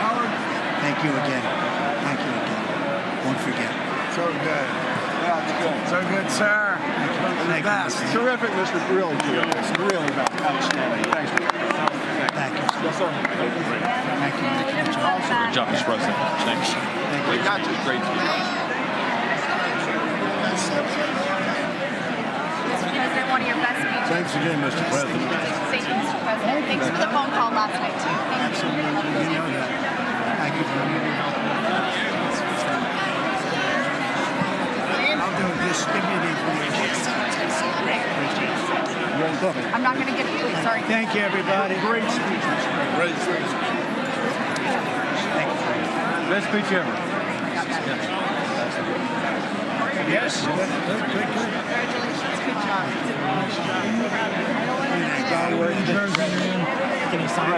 Howard. Thank you again. Thank you again. Won't forget. So good. Yeah, it's good. So good, sir. Thank you. Terrific, Mr. Really good. Really outstanding. Thanks. Thank you. Yes, sir. Thank you. Good job, Mr. President. Thanks. Thank you. Got you. Great. Mr. President, one of your best speeches. Thanks again, Mr. President. Thank you, Mr. President. Thanks for the phone call last night, too. Absolutely. You know that. Thank you very much. I'll do it. Just give me the information. I'm not going to give you, sorry. Thank you, everybody. Great speech. Great speech. Thank you. Best speech ever. Yes. Good. Congratulations. Good job. Can you sign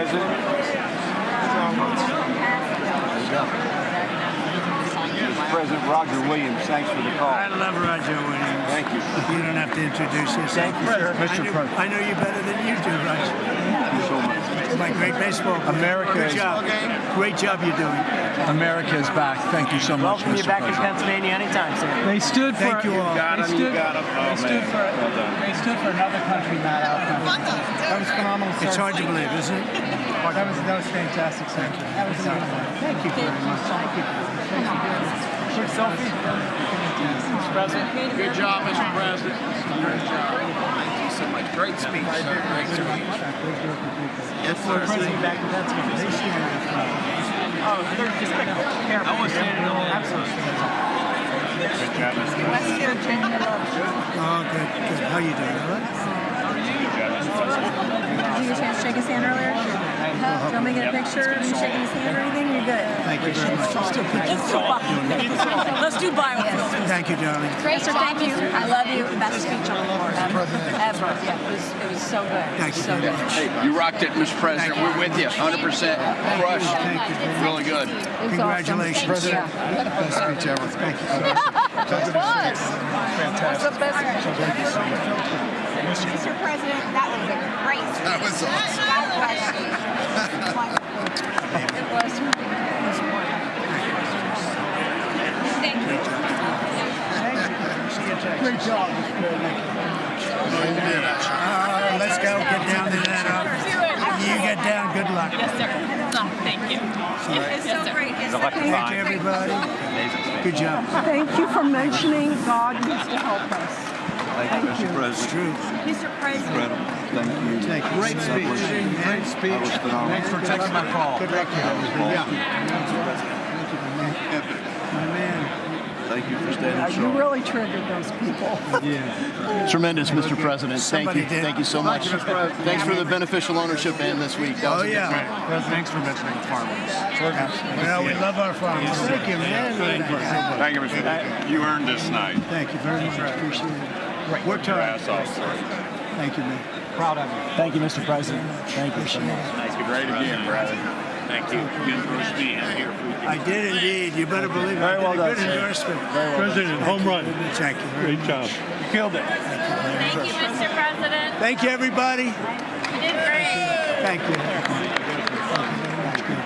President Roger Williams, thanks for the call. I love Roger Williams. Thank you. You don't have to introduce yourself. Thank you, sir. Mr. President. I know you better than you do, Roger. Thank you so much. My great baseball player. America Good is- job. Great job you're doing. America is back. Thank you so much, Mr. President. Pennsylvania anytime, sir. They stood for. Thank you all. They stood for another country, not our country. That was phenomenal. It's hard to believe, isn't it? That was fantastic, sir. That was amazing. Thank you very much. Thank you. Quick selfie. Mr. President. Good job, Mr. President. Great job. Thank you so much. Great speech. Great speech. Yes, sir. President back in Pennsylvania. Oh, they're just like, I was standing on that. West Virginia loves you. Oh, good. How you doing? All right? Did you get a chance to shake his hand earlier? Do you want me to get a picture of you shaking his hand or anything? You're good. Thank you very much. Let's do biofilm. Thank you, darling. Great job, thank you. I love you. Best speech on the floor ever. Yeah, it was so good. Thank you So very good. much. Hey, you rocked it, Mr. President. We're with you. 100%. Crushed. Thank you. Really good. Congratulations. President. Best speech ever. Thank you. It was. What's the best Mr. President, that was a great speech. That was awesome. It was wonderful. Thank you. Great job. Let's go. Get down to that. You get down. Good luck. Yes, sir. Thank you. It's so great. Thank you, everybody. Good job. Thank you for mentioning God needs to help us. Thank you, Mr. President. It's true. Mr. President. Incredible. Thank you. Thank you. Great speech. Great speech. That was phenomenal. Thanks for taking my call. Good luck. My man. Thank you for standing You strong. really triggered those people. Tremendous, Mr. President. Thank Somebody you. did. Thank you so much. Thanks for the beneficial ownership and this week. That was a good time. Thanks for mentioning farmers. Well, we love our farmers. Thank you, man. Thank you, Mr. President. You earned this night. Thank you very much. Appreciate it. Work hard. Thank you, man. Proud of you. Thank you, Mr. President. Thank you so much. Thank you. Great again, brother. Thank you. You endorsed me. I'm here for you. I did indeed. You better believe it. Very well I did a done, good sir. endorsement. President, home run. Thank you very much. job. You killed it. Thank you, Mr. President. Thank you, everybody. You did great. Thank you.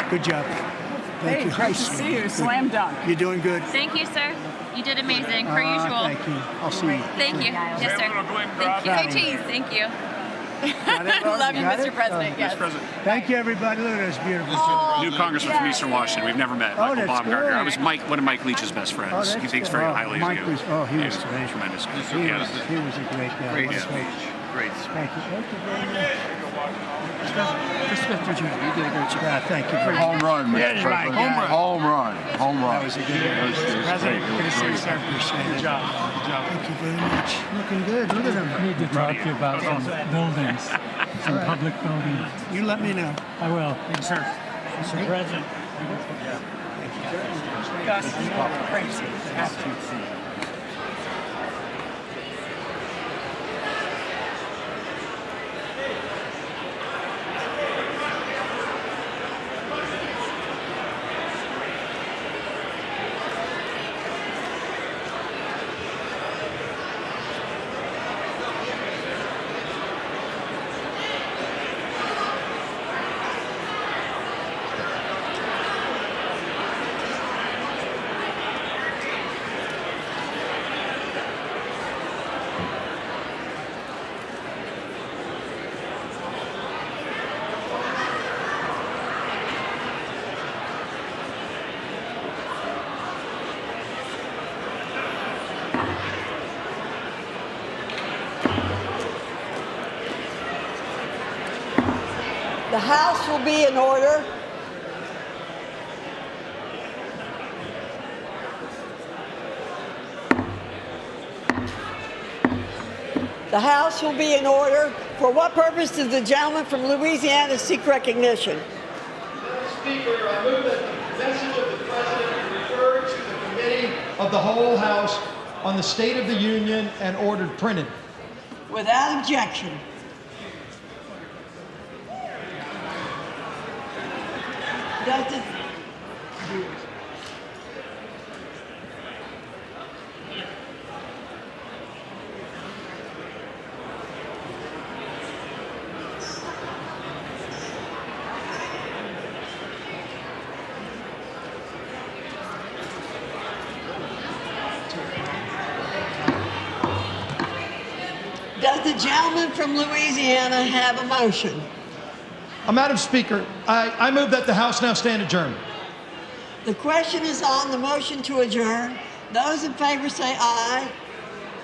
Good job. Thank Hey, you. great to see you. Slam dunk. You're doing good. Thank you, sir. You did amazing, per usual. Thank you. I'll see you. Thank you. Yes, sir. Thank you. Got Hey, it. cheese. Thank you. Got it? Love you, Got Mr. it? President. Yes. Thank you, everybody. Look at this beautiful. New congressman from Eastern Washington. We've never met. Oh, Michael that's Baumgartner. good. I was one of Mike Leach's best friends. Oh, He thinks good. very Oh, highly Mike of you. was- he was great. tremendous. He was a great guy. Great What a speech. Great. Thank you. Thank you very much. Mr. Jr., you did a great job. Yeah, thank you very much. Home run, Mr. President. Home run. Home run. That was a good one. President, good to see you, sir. Appreciate it. Good job. Good job. Thank you very much. Looking good. Look at him. I need to talk to you about some buildings, some public buildings. You let me know. I will. Thank you, sir. Mr. President. Gus, crazy. The House will be in order. The House will be in order. For what purpose does the gentleman from Louisiana seek recognition? Madam Speaker, I move that the message of the President be referred to the Committee of the Whole House on the State of the Union and ordered printed. Without objection. Does it, does the gentleman from Louisiana have a motion? Madam Speaker, I move that the House now stand adjourned. The question is on the motion to adjourn. Those in favor say aye.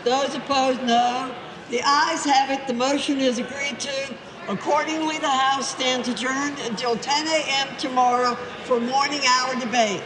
Those opposed, no. The ayes have it. The motion is agreed to. Accordingly, the House stands adjourned until 10 a.m. tomorrow for morning hour debate.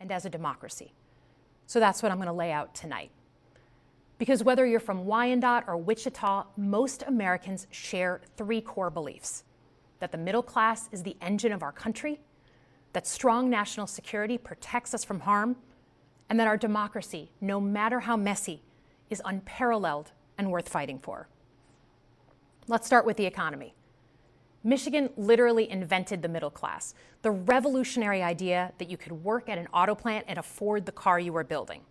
and as a democracy. So that's what I'm going to lay out tonight. Because whether you're from Wyandotte or Wichita, most Americans share three core beliefs: that the middle class is the engine of our country, that strong national security protects us from harm, and that our democracy, no matter how messy, is unparalleled and worth fighting for. Let's start with the economy. Michigan literally invented the middle class, the revolutionary idea that you could work at an auto plant and afford the car you were building.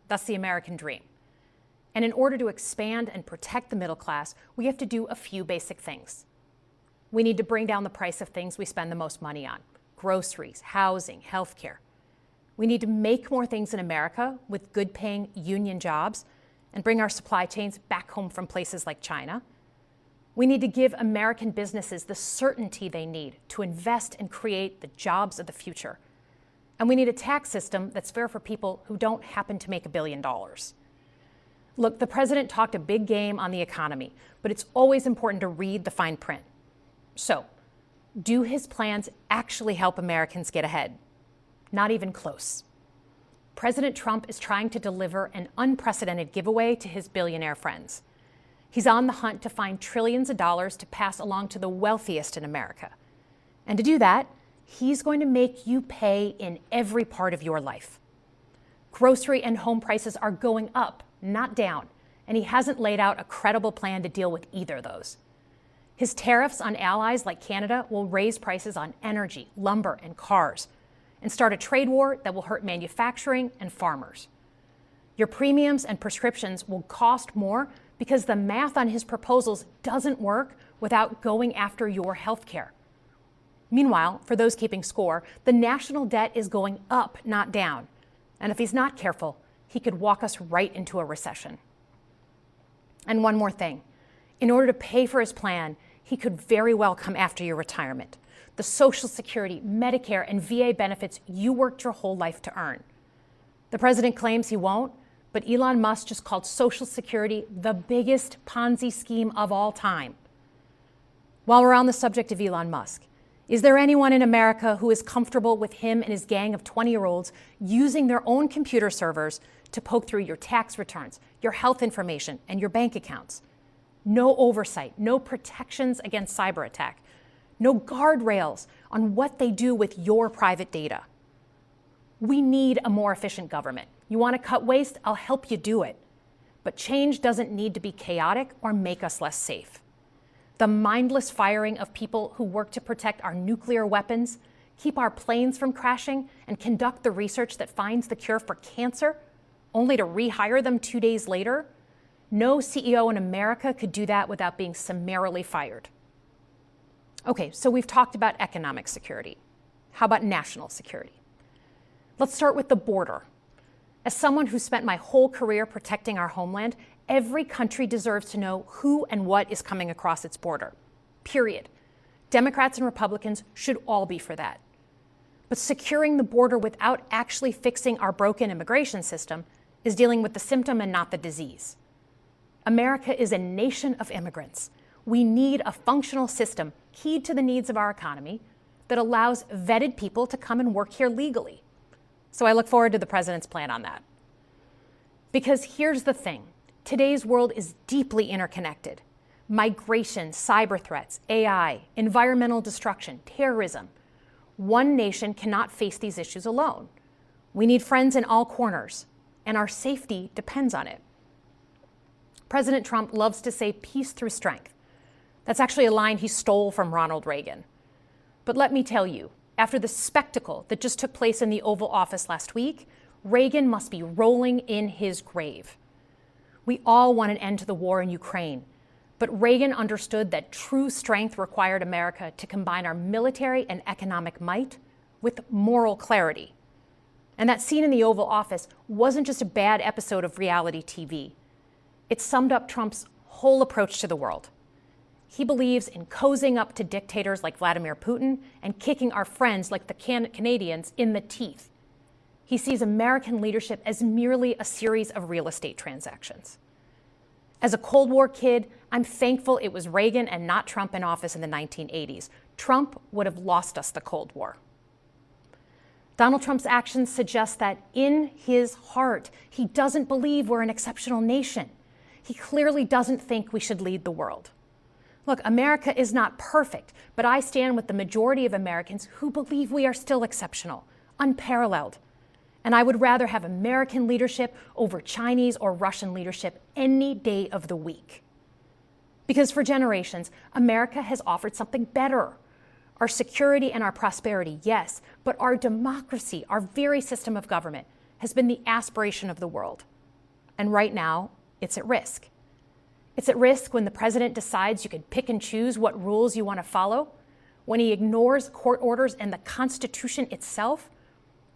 That's the American dream. And in order to expand and protect the middle class, we have to do a few basic things. We need to bring down the price of things we spend the most money on: groceries, housing, healthcare. We need to make more things in America with good-paying union jobs and bring our supply chains back home from places like China. We need to give American businesses the certainty they need to invest and create the jobs of the future. And we need a tax system that's fair for people who don't happen to make $1 billion. Look, the president talked a big game on the economy, but it's always important to read the fine print. So, do his plans actually help Americans get ahead? Not even close. President Trump is trying to deliver an unprecedented giveaway to his billionaire friends. He's on the hunt to find trillions of dollars to pass along to the wealthiest in America. And to do that, he's going to make you pay in every part of your life. Grocery and home prices are going up, not down, and he hasn't laid out a credible plan to deal with either of those. His tariffs on allies like Canada will raise prices on energy, lumber, and cars, and start a trade war that will hurt manufacturing and farmers. Your premiums and prescriptions will cost more because the math on his proposals doesn't work without going after your health care. Meanwhile, for those keeping score, the national debt is going up, not down. And if he's not careful, he could walk us right into a recession. And one more thing. In order to pay for his plan, he could very well come after your retirement, the Social Security, Medicare, and VA benefits you worked your whole life to earn. The president claims he won't, but Elon Musk just called Social Security the biggest Ponzi scheme of all time. While we're on the subject of Elon Musk, is there anyone in America who is comfortable with him and his gang of 20-year-olds using their own computer servers to poke through your tax returns, your health information, and your bank accounts? No oversight, no protections against cyber attack, no guardrails on what they do with your private data. We need a more efficient government. You want to cut waste? I'll help you do it. But change doesn't need to be chaotic or make us less safe. The mindless firing of people who work to protect our nuclear weapons, keep our planes from crashing, and conduct the research that finds the cure for cancer, only to rehire them 2 days later? No CEO in America could do that without being summarily fired. Okay, so we've talked about economic security. How about national security? Let's start with the border. As someone who spent my whole career protecting our homeland, every country deserves to know who and what is coming across its border. Period. Democrats and Republicans should all be for that. But securing the border without actually fixing our broken immigration system is dealing with the symptom and not the disease. America is a nation of immigrants. We need a functional system keyed to the needs of our economy that allows vetted people to come and work here legally. So I look forward to the president's plan on that. Because here's the thing. Today's world is deeply interconnected. Migration, cyber threats, AI, environmental destruction, terrorism. One nation cannot face these issues alone. We need friends in all corners, and our safety depends on it. President Trump loves to say peace through strength. That's actually a line he stole from Ronald Reagan. But let me tell you, after the spectacle that just took place in the Oval Office last week, Reagan must be rolling in his grave. We all want an end to the war in Ukraine, but Reagan understood that true strength required America to combine our military and economic might with moral clarity. And that scene in the Oval Office wasn't just a bad episode of reality TV. It summed up Trump's whole approach to the world. He believes in cozying up to dictators like Vladimir Putin and kicking our friends like the Canadians in the teeth. He sees American leadership as merely a series of real estate transactions. As a Cold War kid, I'm thankful it was Reagan and not Trump in office in the 1980s. Trump would have lost us the Cold War. Donald Trump's actions suggest that in his heart, he doesn't believe we're an exceptional nation. He clearly doesn't think we should lead the world. Look, America is not perfect, but I stand with the majority of Americans who believe we are still exceptional, unparalleled. And I would rather have American leadership over Chinese or Russian leadership any day of the week. Because for generations, America has offered something better. Our security and our prosperity, yes, but our democracy, our very system of government, has been the aspiration of the world. And right now, it's at risk. It's at risk when the president decides you can pick and choose what rules you want to follow, when he ignores court orders and the Constitution itself,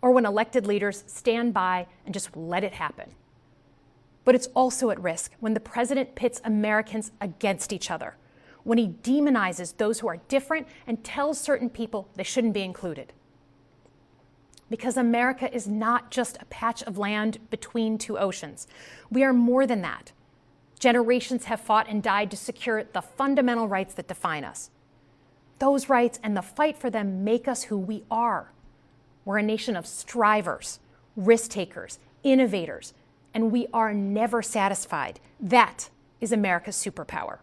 or when elected leaders stand by and just let it happen. But it's also at risk when the president pits Americans against each other, when he demonizes those who are different and tells certain people they shouldn't be included. Because America is not just a patch of land between two oceans. We are more than that. Generations have fought and died to secure the fundamental rights that define us. Those rights and the fight for them make us who we are. We're a nation of strivers, risk takers, innovators, and we are never satisfied. That is America's superpower.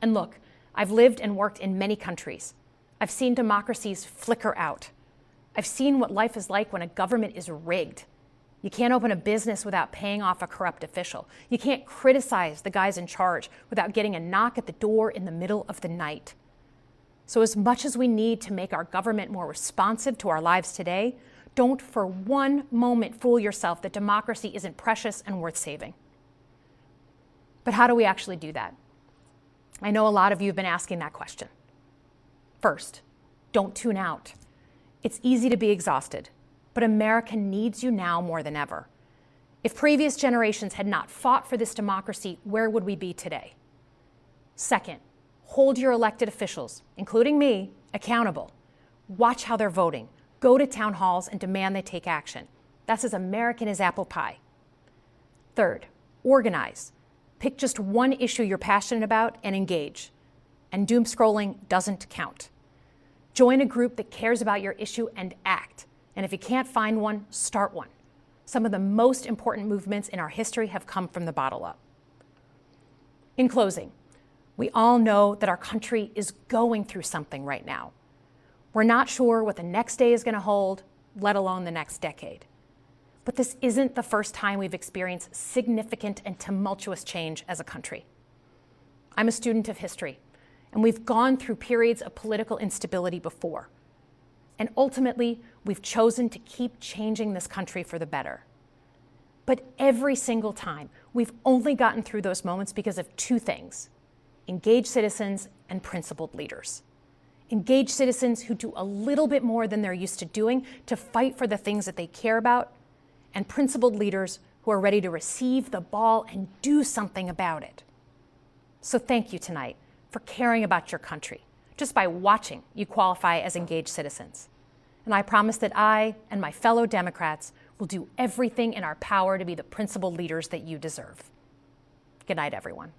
And look, I've lived and worked in many countries. I've seen democracies flicker out. I've seen what life is like when a government is rigged. You can't open a business without paying off a corrupt official. You can't criticize the guys in charge without getting a knock at the door in the middle of the night. So as much as we need to make our government more responsive to our lives today, don't for one moment fool yourself that democracy isn't precious and worth saving. But how do we actually do that? I know a lot of you have been asking that question. First, don't tune out. It's easy to be exhausted, but America needs you now more than ever. If previous generations had not fought for this democracy, where would we be today? Second, hold your elected officials, including me, accountable. Watch how they're voting. Go to town halls and demand they take action. That's as American as apple pie. Third, organize. Pick just one issue you're passionate about and engage. And doom scrolling doesn't count. Join a group that cares about your issue and act. And if you can't find one, start one. Some of the most important movements in our history have come from the bottom up. In closing, we all know that our country is going through something right now. We're not sure what the next day is going to hold, let alone the next decade. But this isn't the first time we've experienced significant and tumultuous change as a country. I'm a student of history, and we've gone through periods of political instability before. And ultimately, we've chosen to keep changing this country for the better. But every single time, we've only gotten through those moments because of two things: engaged citizens and principled leaders. Engaged citizens who do a little bit more than they're used to doing to fight for the things that they care about, and principled leaders who are ready to receive the ball and do something about it. So thank you tonight for caring about your country. Just by watching, you qualify as engaged citizens. And I promise that I and my fellow Democrats will do everything in our power to be the principled leaders that you deserve. Good night, everyone.